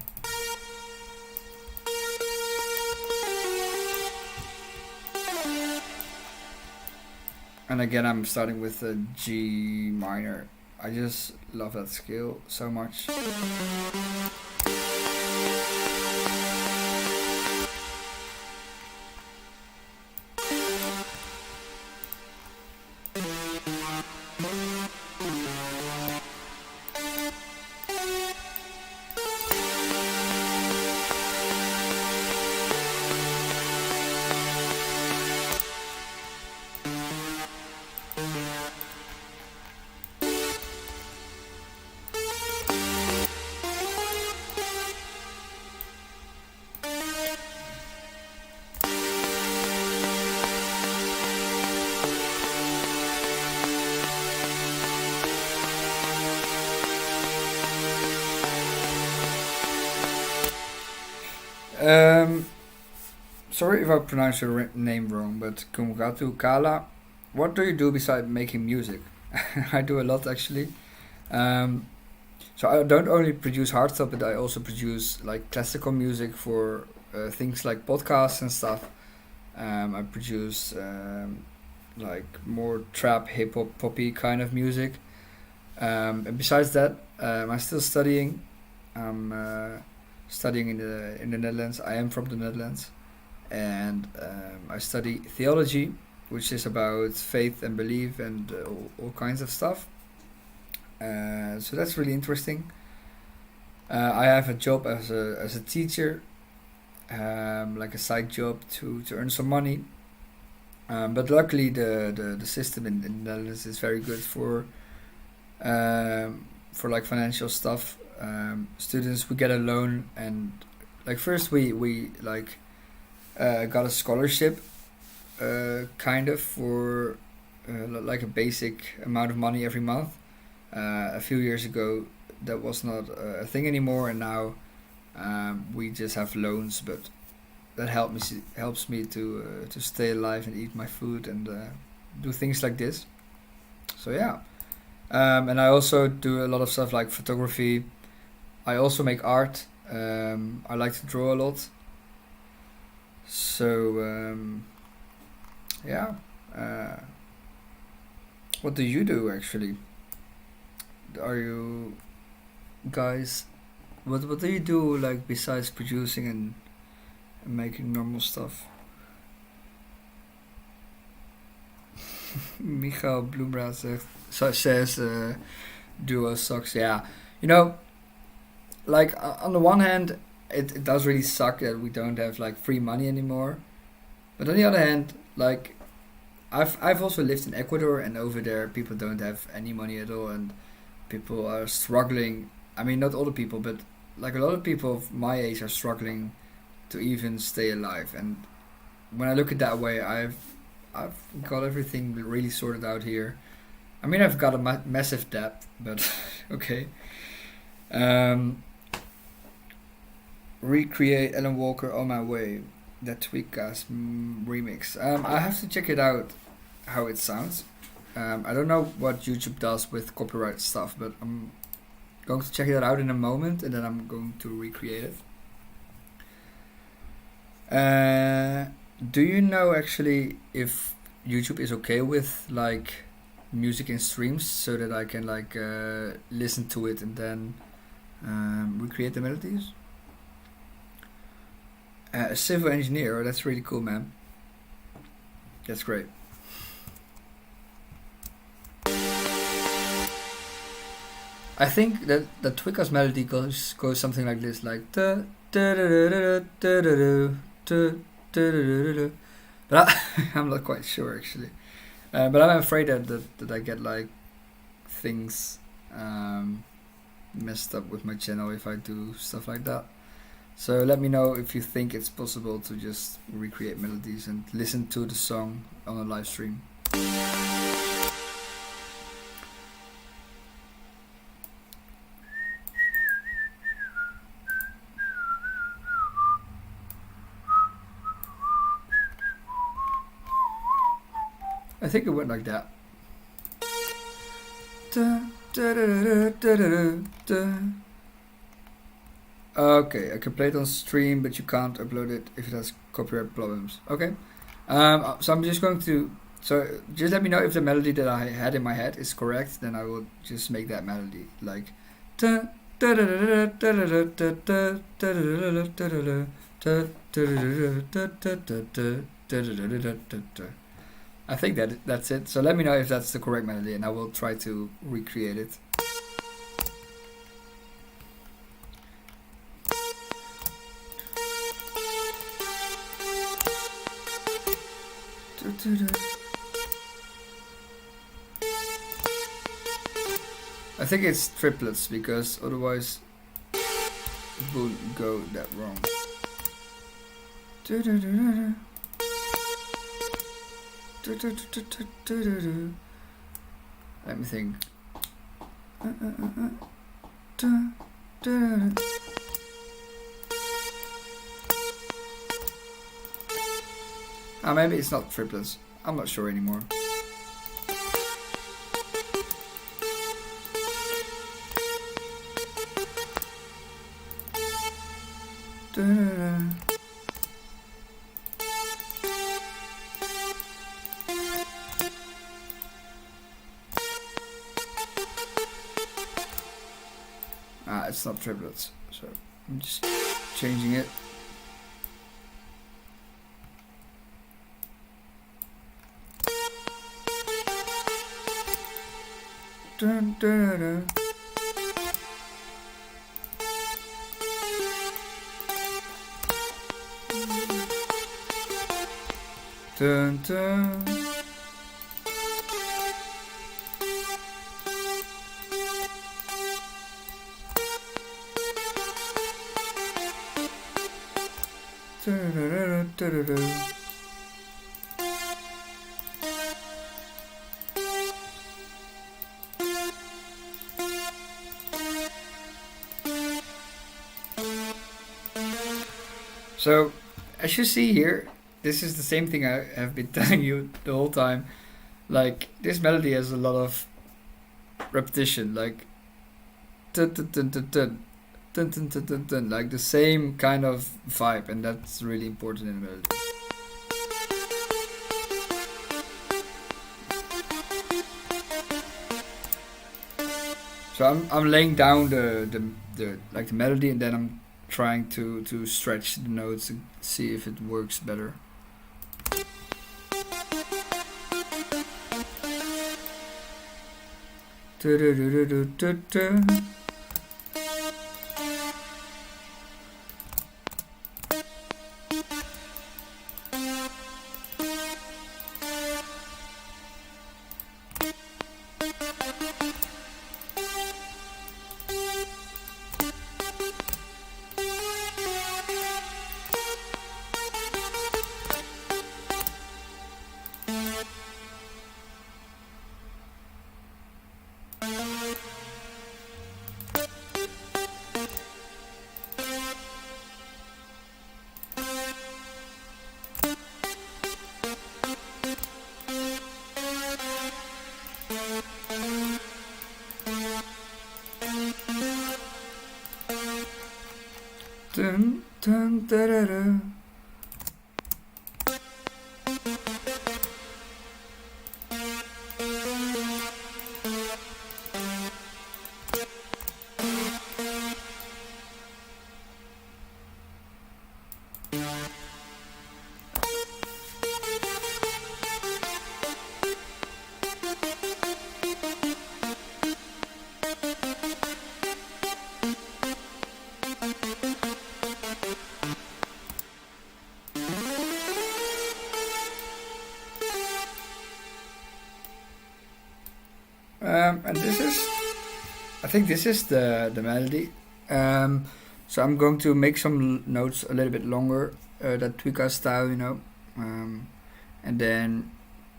And again, I'm starting with a G minor. I just love that scale so much. Sorry if I pronounce your name wrong, but Kumgatu Kala, what do you do besides making music? I do a lot actually. So I don't only produce hardstyle, but I also produce like classical music for things like podcasts and stuff. I produce like more trap, hip hop, poppy kind of music. And besides that, I'm still studying. I'm studying in the Netherlands. I am from the Netherlands, and I study theology, which is about faith and belief and all kinds of stuff. So that's really interesting. I have a job as a teacher, like a side job to earn some money. But luckily, the system in the Netherlands is very good for like financial stuff. Students, we get a loan, and like first we like got a scholarship, kind of for like a basic amount of money every month. A few years ago, that was not a thing anymore, and now we just have loans, but that helps me to stay alive and eat my food and do things like this. So yeah, and I also do a lot of stuff like photography. I also make art. I like to draw a lot. So yeah, what do you do actually? Are you guys? What do you do like besides producing and making normal stuff? Michael Bloemraad says duo sucks. Yeah, you know, like on the one hand, it does really suck that we don't have like free money anymore. But on the other hand, like I've also lived in Ecuador, and over there people don't have any money at all, and people are struggling. I mean, not all the people, but like a lot of people of my age are struggling to even stay alive. And when I look at that way, I've got everything really sorted out here. I mean, I've got a massive debt, but okay. Recreate Alan Walker On My Way, that Tweakcast remix. I have to check it out, how it sounds. I don't know what YouTube does with copyright stuff, but I'm going to check it out in a moment, and then I'm going to recreate it. Do you know actually if YouTube is okay with like music in streams, so that I can like listen to it and then recreate the melodies? A civil engineer, oh, that's really cool, man. That's great. I think that the Twicker's melody goes something like this, like da da da da da da da da. But I'm not quite sure actually. But I'm afraid that I get like things messed up with my channel if I do stuff like that. So let me know if you think it's possible to just recreate melodies and listen to the song on a live stream. I think it went like that. Da, da, da, da, da, da. Okay, I can play it on stream, but you can't upload it if it has copyright problems. Okay, so I'm just going to. So just let me know if the melody that I had in my head is correct. Then I will just make that melody like. I think that's it. So let me know if that's the correct melody, and I will try to recreate it. I think it's triplets, because otherwise it will go that wrong. Let me think. Maybe it's not triplets. I'm not sure anymore. It's not triplets, so I'm just changing it. Dun, dun, dun. Dun, dun. So, as you see here, this is the same thing I have been telling you the whole time. Like, this melody has a lot of repetition, like dun, dun, dun, dun, dun, dun, dun, dun, dun, dun, like the same kind of vibe, and that's really important in a melody. So I'm laying down the like the melody, and then I'm trying to stretch the notes and see if it works better. Dun, dun, da, da, da. And this is, I think this is the melody. So I'm going to make some notes a little bit longer, that tweaker style, you know, and then,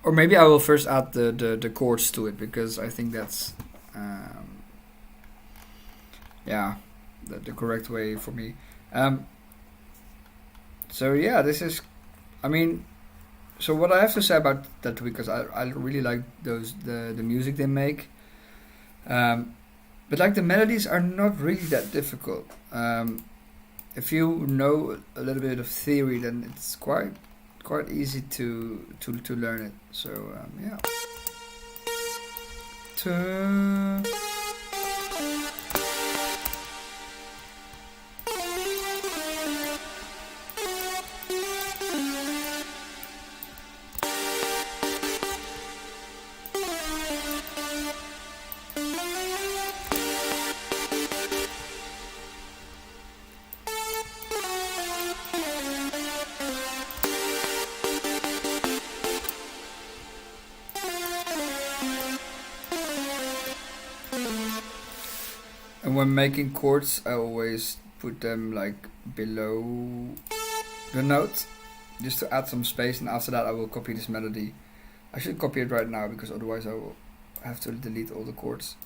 or maybe I will first add the chords to it, because I think that's, yeah, the correct way for me. So yeah, this is, I mean, so what I have to say about that, because I really like the music they make, but like the melodies are not really that difficult. If you know a little bit of theory, then it's quite easy to learn it. So yeah. And when making chords, I always put them like below the note, just to add some space, and after that I will copy this melody. I should copy it right now, because otherwise I will have to delete all the chords.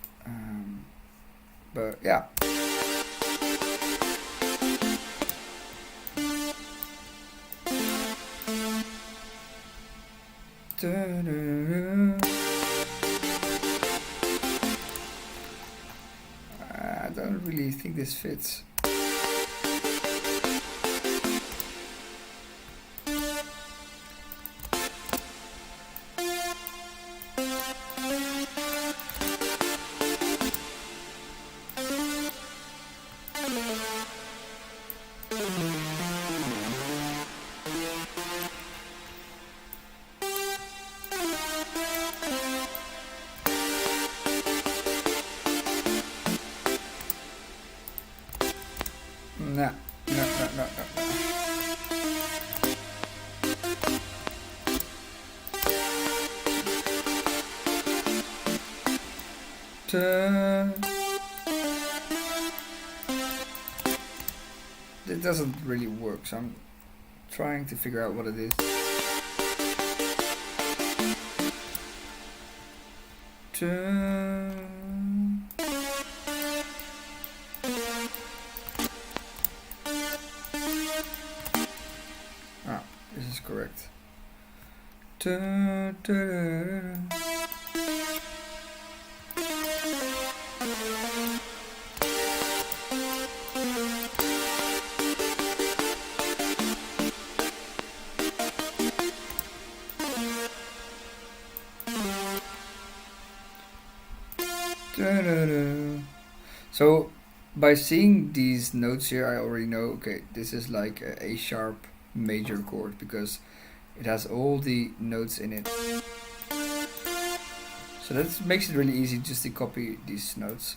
But yeah. I don't really think this fits. no. It doesn't really work, so I'm trying to figure out what it is. Ah, this is correct. So by seeing these notes here, I already know, okay, this is like a sharp major chord because it has all the notes in it. So that makes it really easy just to copy these notes.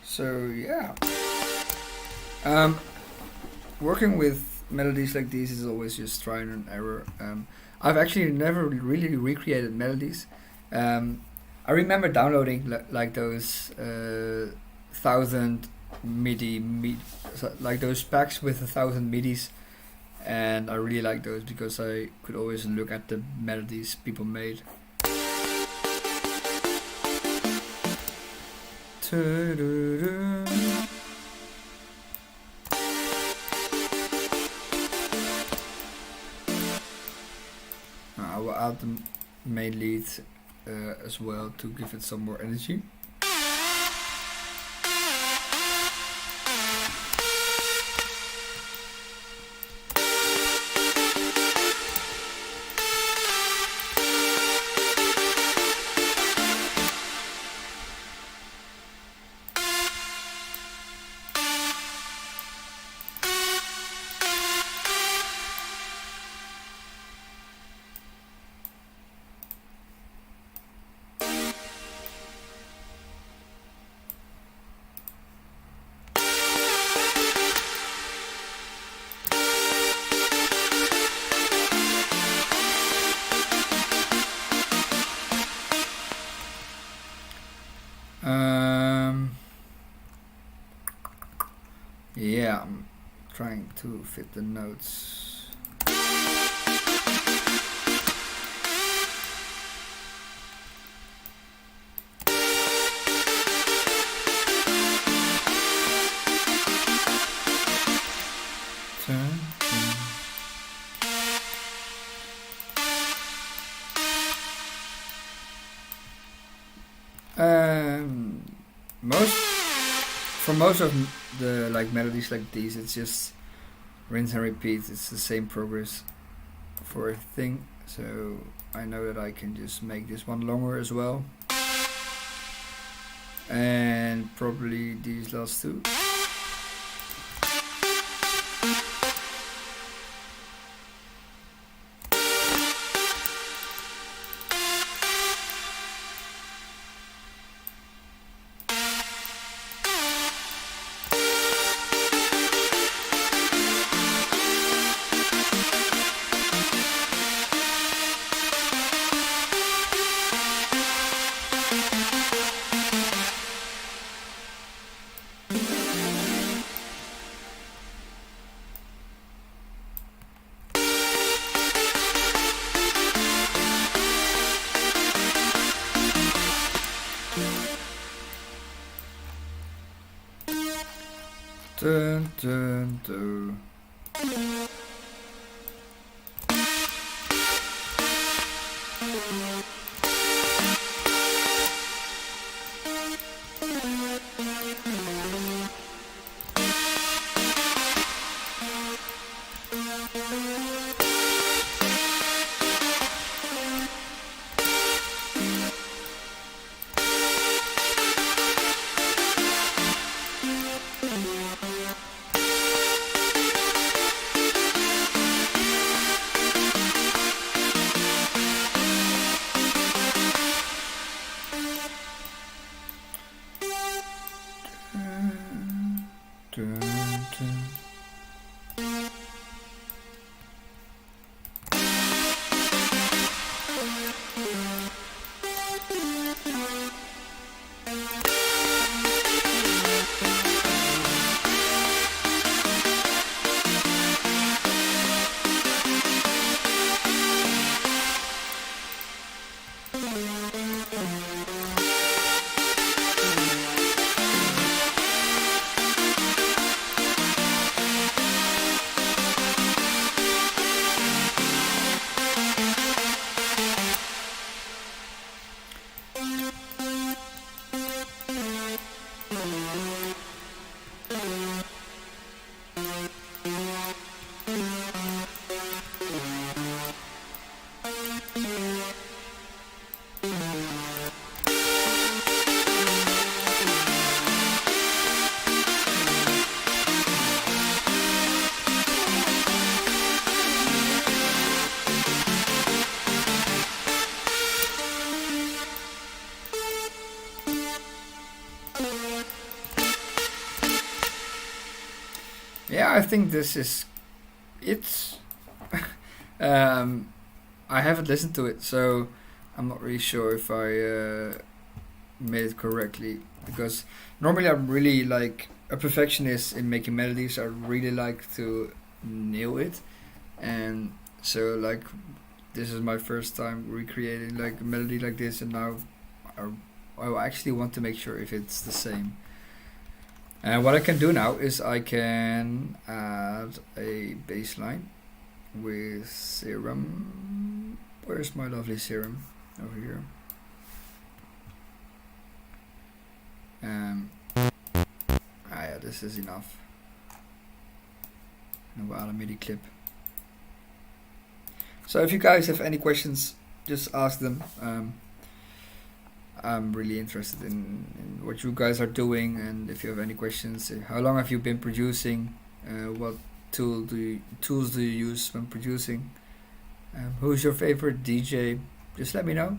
So yeah, working with melodies like these is always just trial and error. I've actually never really recreated melodies. I remember downloading like those 1,000 MIDI, like those packs with 1,000 MIDIs, and I really like those because I could always look at the melodies people made. I will add the main lead as well to give it some more energy. Yeah, I'm trying to fit the notes. For most of the like melodies like these, it's just rinse and repeat. It's the same progress for everything. So I know that I can just make this one longer as well, and probably these last two. Dun, dun, dun. Yeah, I think this is it. I haven't listened to it, so I'm not really sure if I made it correctly. Because normally I'm really like a perfectionist in making melodies. I really like to nail it, and so like this is my first time recreating like a melody like this, and now I actually want to make sure if it's the same. And what I can do now is I can add a bass line with serum. Where's my lovely serum? Over here. Yeah, this is enough. And we'll add a MIDI clip. So if you guys have any questions, just ask them. I'm really interested in what you guys are doing, and if you have any questions, how long have you been producing? What tools do you use when producing? Who's your favorite DJ? Just let me know.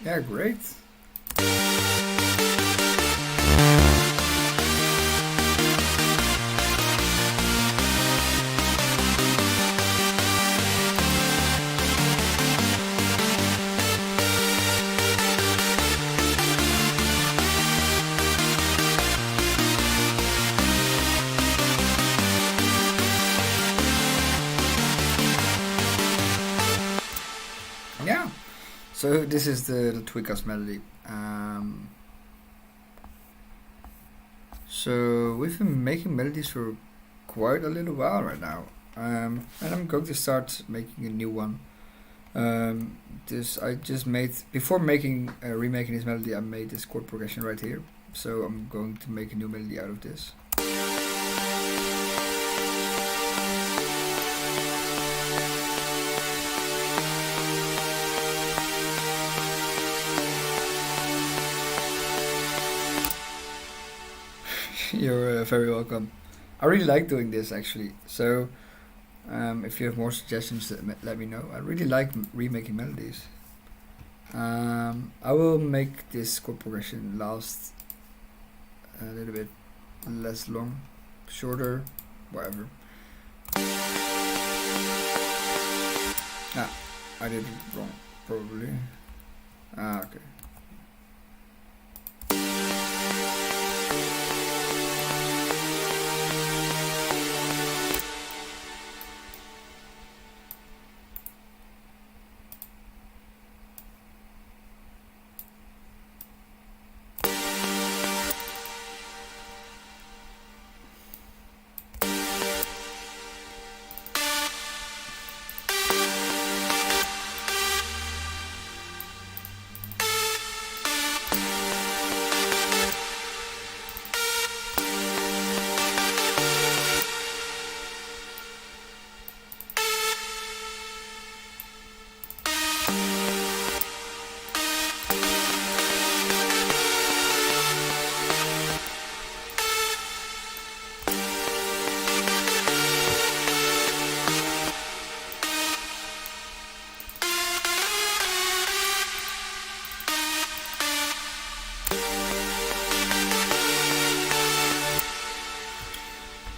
Yeah, great. Yeah. So this is the Tweakers melody. So we've been making melodies for quite a little while right now, and I'm going to start making a new one. This I just made before making remaking this melody. I made this chord progression right here, so I'm going to make a new melody out of this. You're very welcome. I really like doing this actually. So if you have more suggestions, let me know. I really like remaking melodies. I will make this chord progression last a little bit less long, shorter, whatever. I did it wrong, probably. Ah, okay.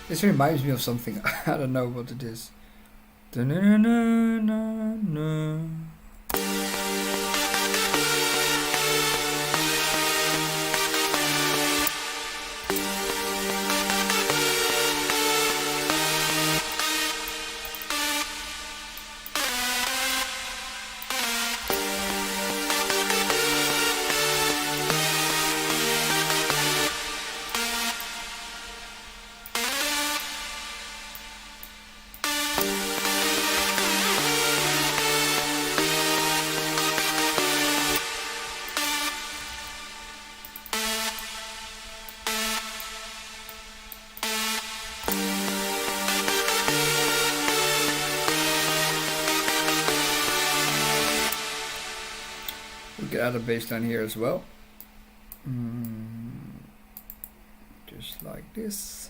This reminds me of something. I don't know what it is. Da-na-na-na-na-na. We could add a bass line here as well. Just like this.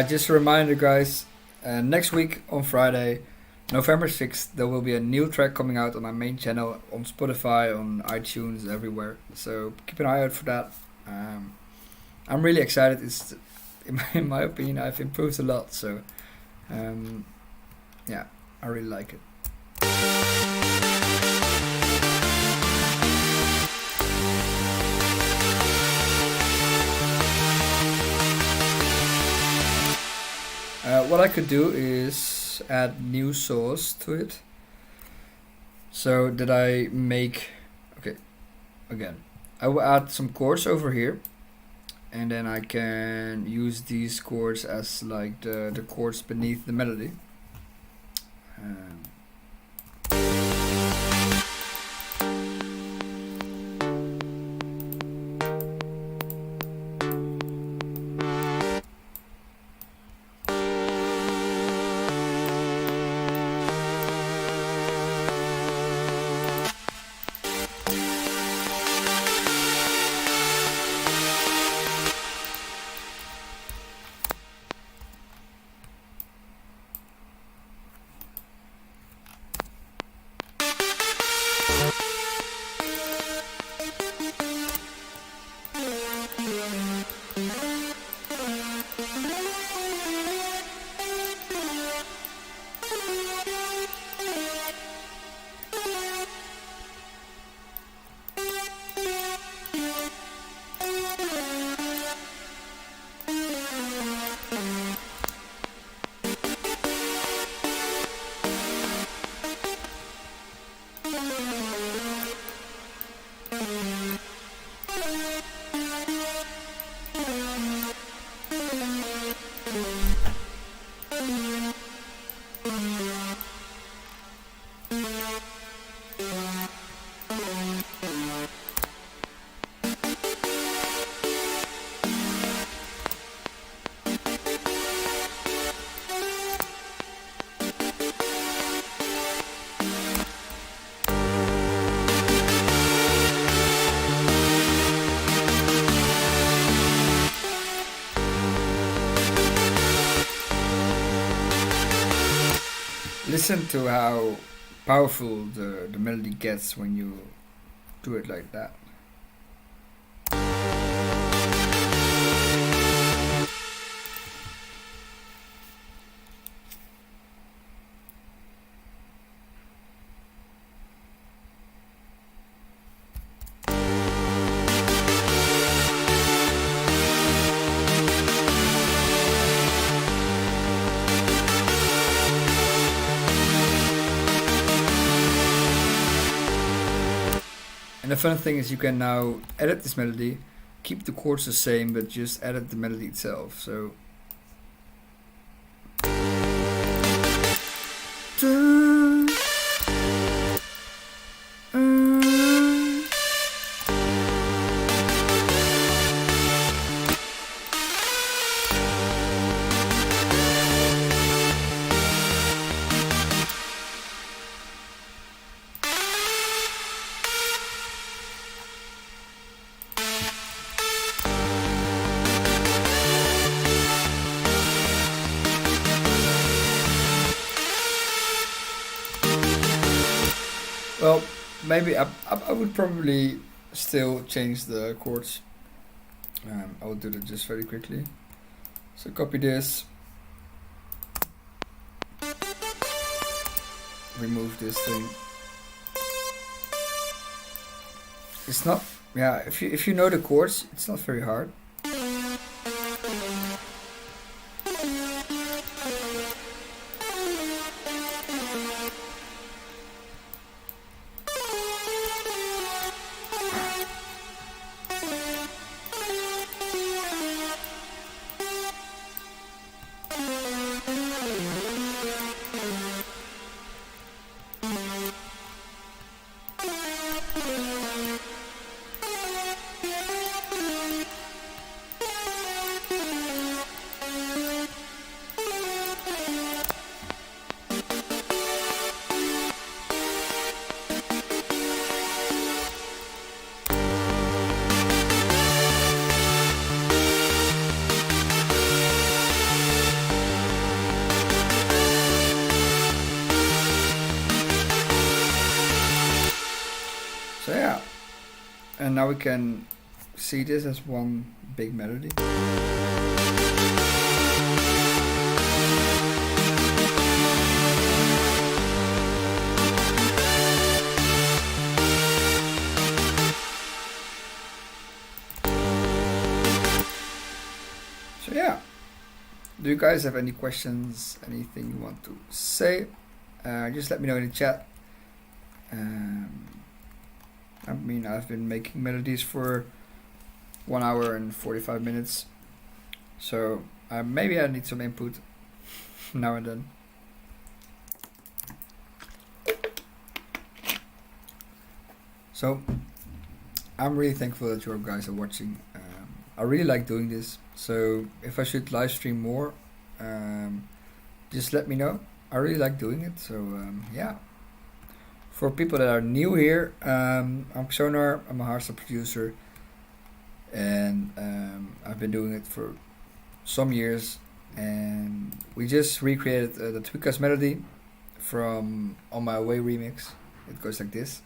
Just a reminder, guys, next week on Friday, November 6th, there will be a new track coming out on my main channel, on Spotify, on iTunes, everywhere. So keep an eye out for that. I'm really excited. It's, in my opinion, I've improved a lot. So yeah, I really like it. What I could do is add new source to it. So that I make, okay, again, I will add some chords over here, and then I can use these chords as like the chords beneath the melody. listen to how powerful the melody gets when you do it like that. And the fun thing is you can now edit this melody, keep the chords the same, but just edit the melody itself. So well, maybe I would probably still change the chords. I will do that just very quickly. So copy this, remove this thing. It's not, yeah, if you know the chords, it's not very hard. So yeah, and now we can see this as one big melody. So yeah, do you guys have any questions, anything you want to say? Just let me know in the chat. I mean, I've been making melodies for 1 hour and 45 minutes, so maybe I need some input now and then. So I'm really thankful that you guys are watching. I really like doing this, so if I should live stream more, just let me know. I really like doing it, so yeah. For people that are new here, I'm Xonar, I'm a hardstyle producer, and I've been doing it for some years, and we just recreated the Tweakers melody from On My Way remix. It goes like this.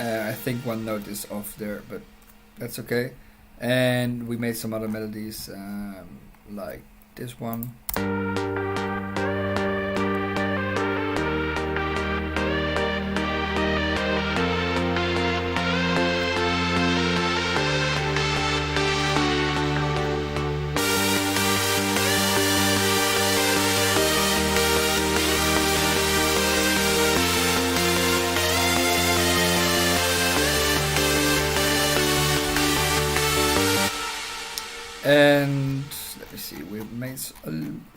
I think one note is off there, but that's okay. And we made some other melodies, like this one. And let me see, we made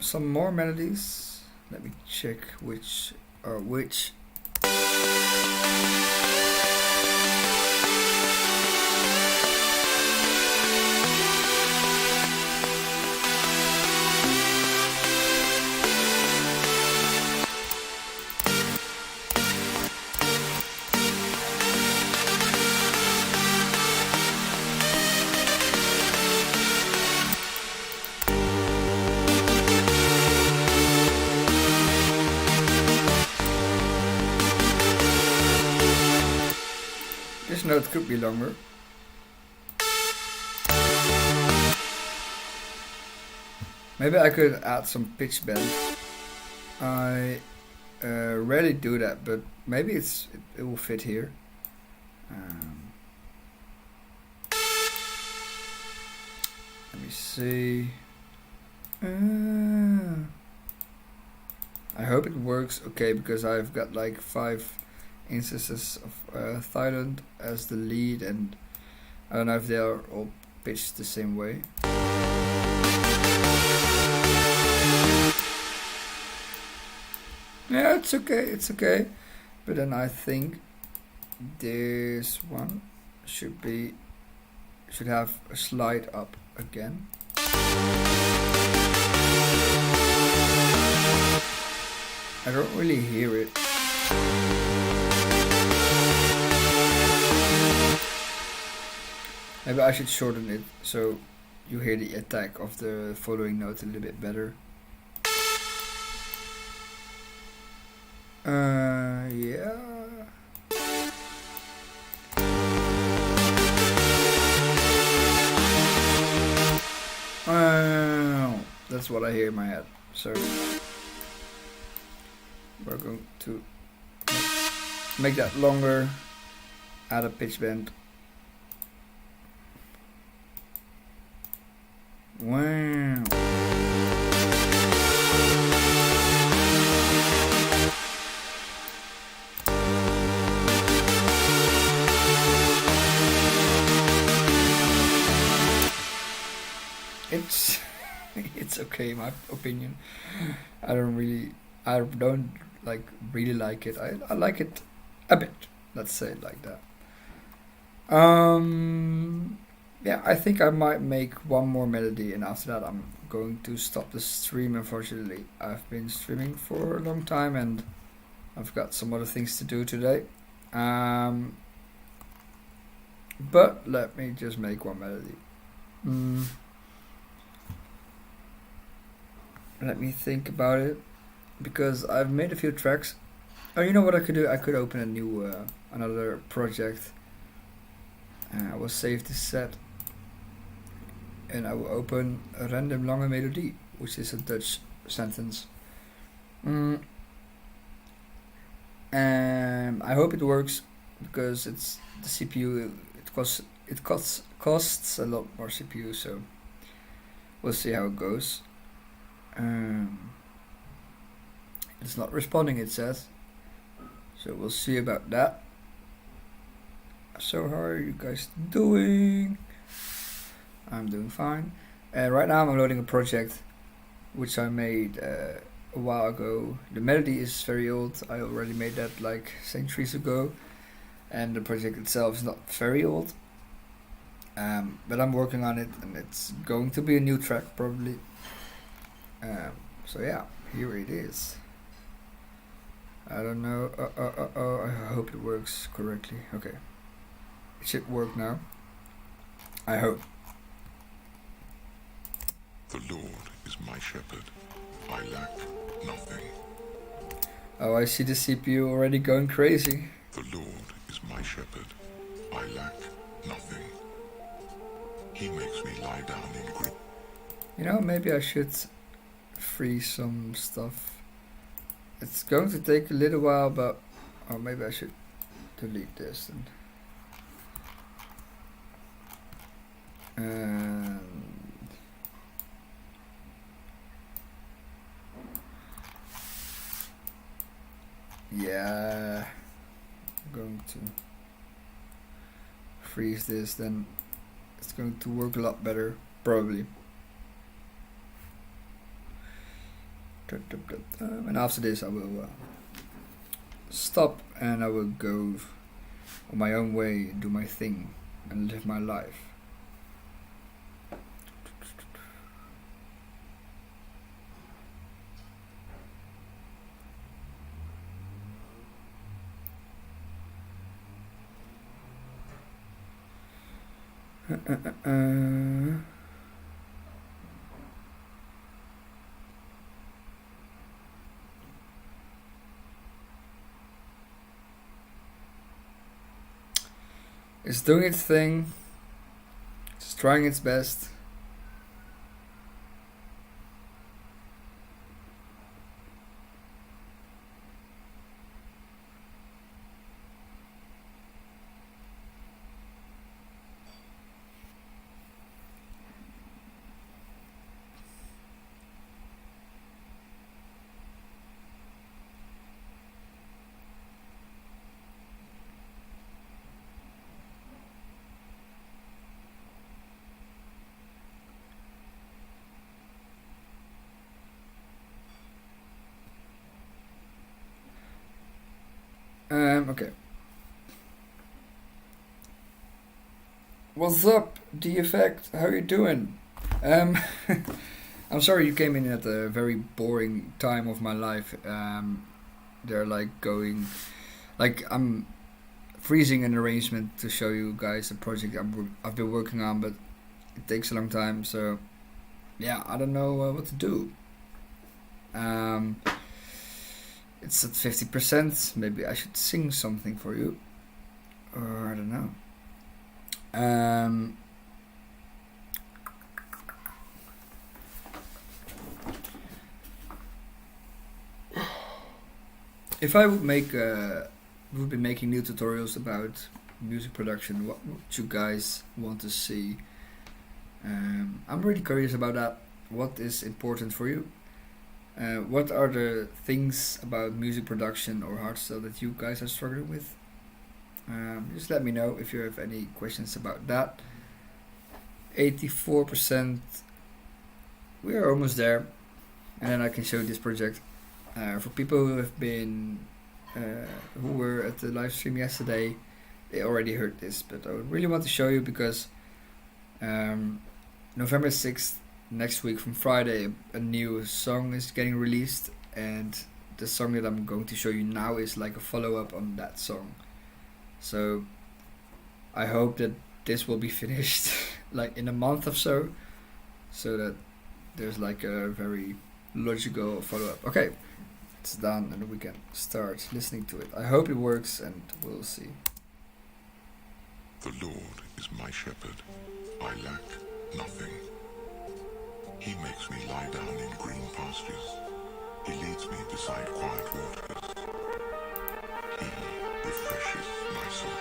some more melodies. Let me check which are which. note could be longer. Maybe I could add some pitch bend. I rarely do that, but maybe it will fit here. Let me see. I hope it works okay, because I've got like 5 instances of Thailand as the lead, and I don't know if they are all pitched the same way. Yeah, it's okay. But then I think this one should have a slide up again. I don't really hear it. Maybe I should shorten it so you hear the attack of the following note a little bit better. Yeah. That's what I hear in my head. So we're going to make that longer, add a pitch bend. Wow. It's okay, in my opinion. I don't really like it. I like it a bit. Let's say it like that. Yeah, I think I might make one more melody, and after that I'm going to stop the stream. Unfortunately, I've been streaming for a long time, and I've got some other things to do today. But let me just make one melody. Let me think about it, because I've made a few tracks. Oh, you know what I could do? I could open a new, another project. I will save this set, and I will open a random lange melodie, which is a Dutch sentence. And I hope it works, because it's the CPU. It costs a lot more CPU, so we'll see how it goes. It's not responding, it says, so we'll see about that. So how are you guys doing? I'm doing fine. Right now I'm loading a project which I made a while ago. The melody is very old. I already made that like centuries ago, and the project itself is not very old, but I'm working on it, and it's going to be a new track probably. So yeah, here it is. I don't know. I hope it works correctly. Okay, it should work now. I hope. The Lord is my shepherd. I lack nothing. Oh, I see the CPU already going crazy. The Lord is my shepherd. I lack nothing. He makes me lie down in green. You know, maybe I should freeze some stuff. It's going to take a little while, but maybe I should delete this then. And yeah, I'm going to freeze this, then it's going to work a lot better, probably. And after this I will stop, and I will go on my own way, do my thing, and live my life. It's doing its thing. It's trying its best. Okay. What's up, The Effect? How you doing? Um, I'm sorry you came in at a very boring time of my life. They're like going, like I'm freezing an arrangement to show you guys a project I've been working on, but it takes a long time. So yeah, I don't know what to do. Um, it's at 50%. Maybe I should sing something for you, or I don't know. Um, if I would be making new tutorials about music production, what would you guys want to see? I'm really curious about that. What is important for you? What are the things about music production or hardstyle that you guys are struggling with? Just let me know if you have any questions about that. 84%. We are almost there, and then I can show this project. For people who have been, who were at the live stream yesterday, they already heard this, but I would really want to show you because November 6th, next week from Friday, a new song is getting released, and the song that I'm going to show you now is like a follow-up on that song. So I hope that this will be finished like in a month or so that there's like a very logical follow-up. Okay, it's done and we can start listening to it. I hope it works and we'll see. The Lord is my shepherd. I lack nothing. He makes me lie down in green pastures. He leads me beside quiet waters. He refreshes my soul.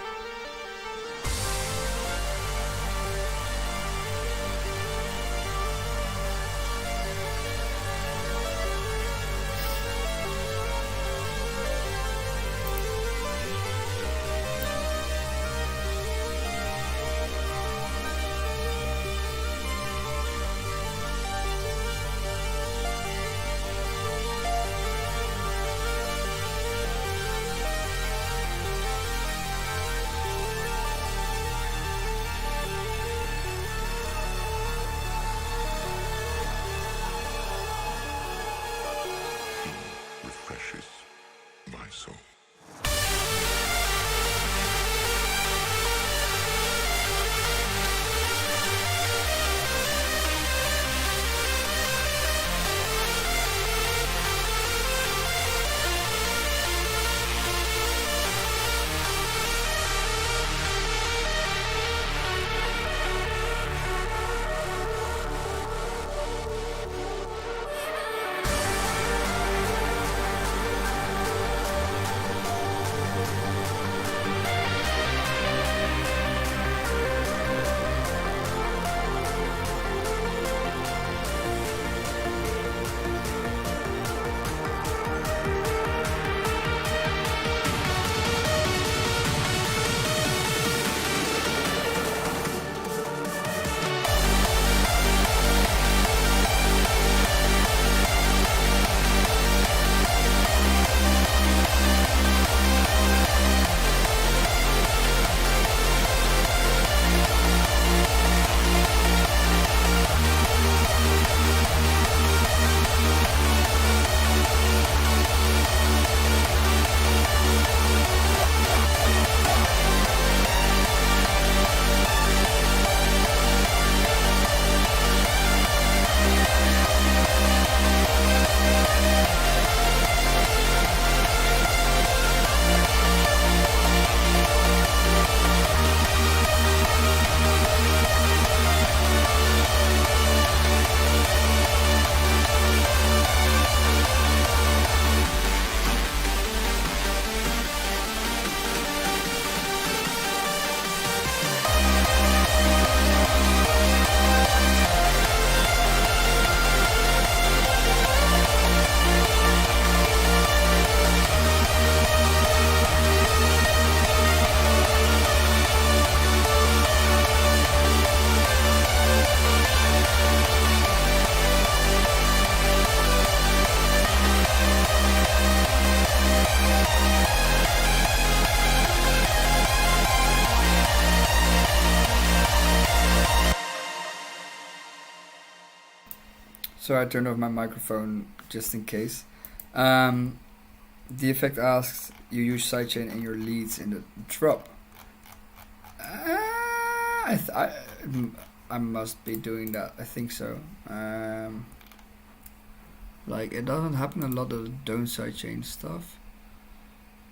So I turned off my microphone just in case. The effect asks you use sidechain in your leads in the drop. I must be doing that. I think so. Like it doesn't happen a lot of the don't sidechain stuff.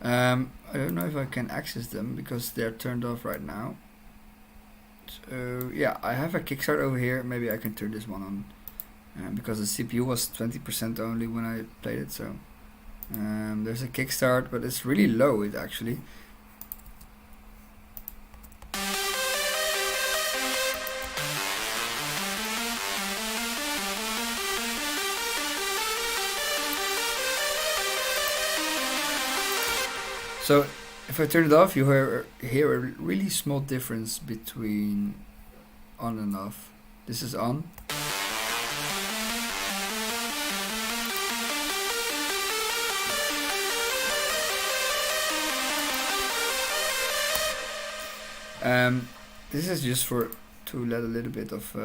I don't know if I can access them because they're turned off right now. So yeah, I have a kickstart over here. Maybe I can turn this one on because the CPU was 20% only when I played it. So there's a kickstart, but it's really low. It actually. So if I turn it off, you hear a really small difference between on and off. This is on. This is just to let a little bit of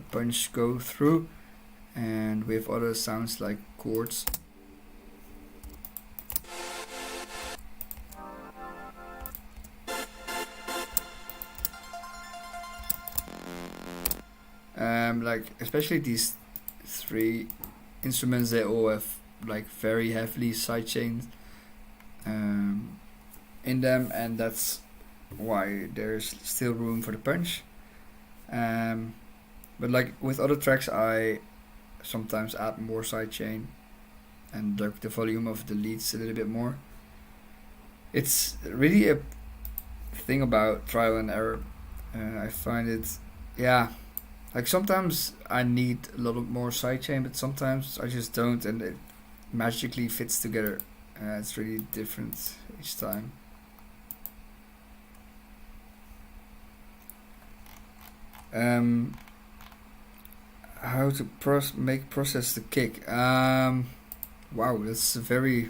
punch go through, and we have other sounds like chords. Like especially these three instruments, they all have like very heavily sidechained in them, and that's why there's still room for the punch. But like with other tracks, I sometimes add more sidechain and the volume of the leads a little bit more. It's really a thing about trial and error. I find it, yeah. Like sometimes I need a lot more sidechain, but sometimes I just don't, and it magically fits together. It's really different each time. How to process the kick? Wow, that's a very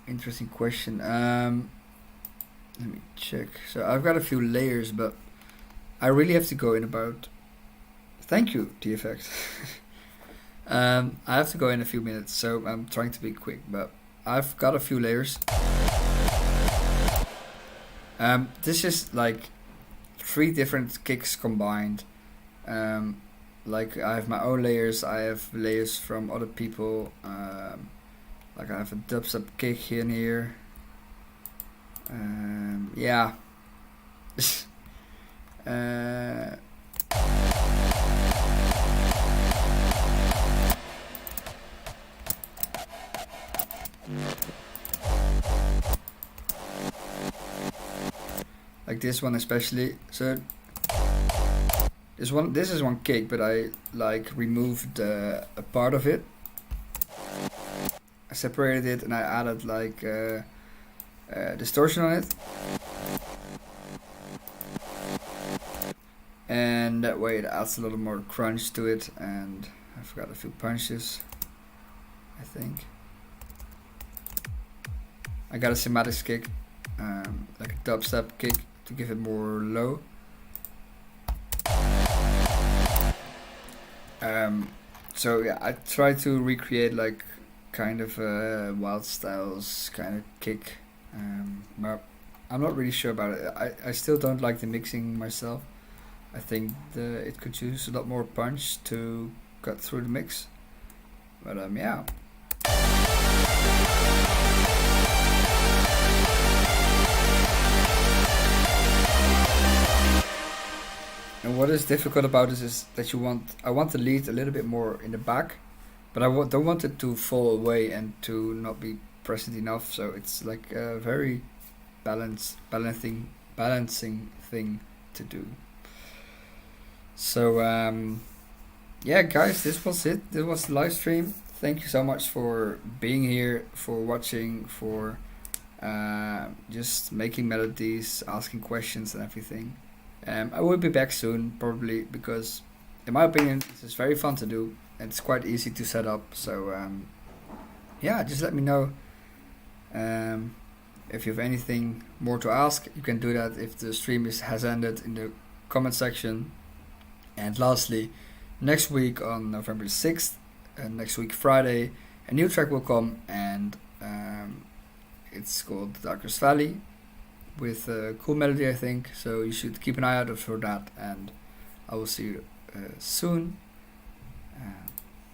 interesting question. Let me check. So I've got a few layers, but I really have to go in about. Thank you, TFX. I have to go in a few minutes, so I'm trying to be quick, but I've got a few layers. This is like 3 different kicks combined. Like I have my own layers, I have layers from other people. Like I have a dubstep kick here and here. Yeah. Like this one especially. So this is one kick, but I like removed a part of it. I separated it and I added like distortion on it. And that way it adds a little more crunch to it, and I forgot a few punches, I think. I got a schematics kick, like a dubstep kick to give it more low. So yeah, I try to recreate like kind of a Wild Styles kind of kick, but I'm not really sure about it. I still don't like the mixing myself. I think it could use a lot more punch to cut through the mix. But yeah. And what is difficult about this is that I want the lead a little bit more in the back, but I don't want it to fall away and to not be present enough. So it's like a very balancing thing to do. So yeah, guys, this was it. This was the live stream. Thank you so much for being here, for watching, for just making melodies, asking questions and everything. I will be back soon, probably, because in my opinion this is very fun to do and it's quite easy to set up. So yeah, just let me know if you have anything more to ask. You can do that if the stream has ended in the comment section. And lastly, next week on November 6th, and next week Friday, a new track will come, and it's called Darkest Valley, with a cool melody, I think. So you should keep an eye out for that, and I will see you soon.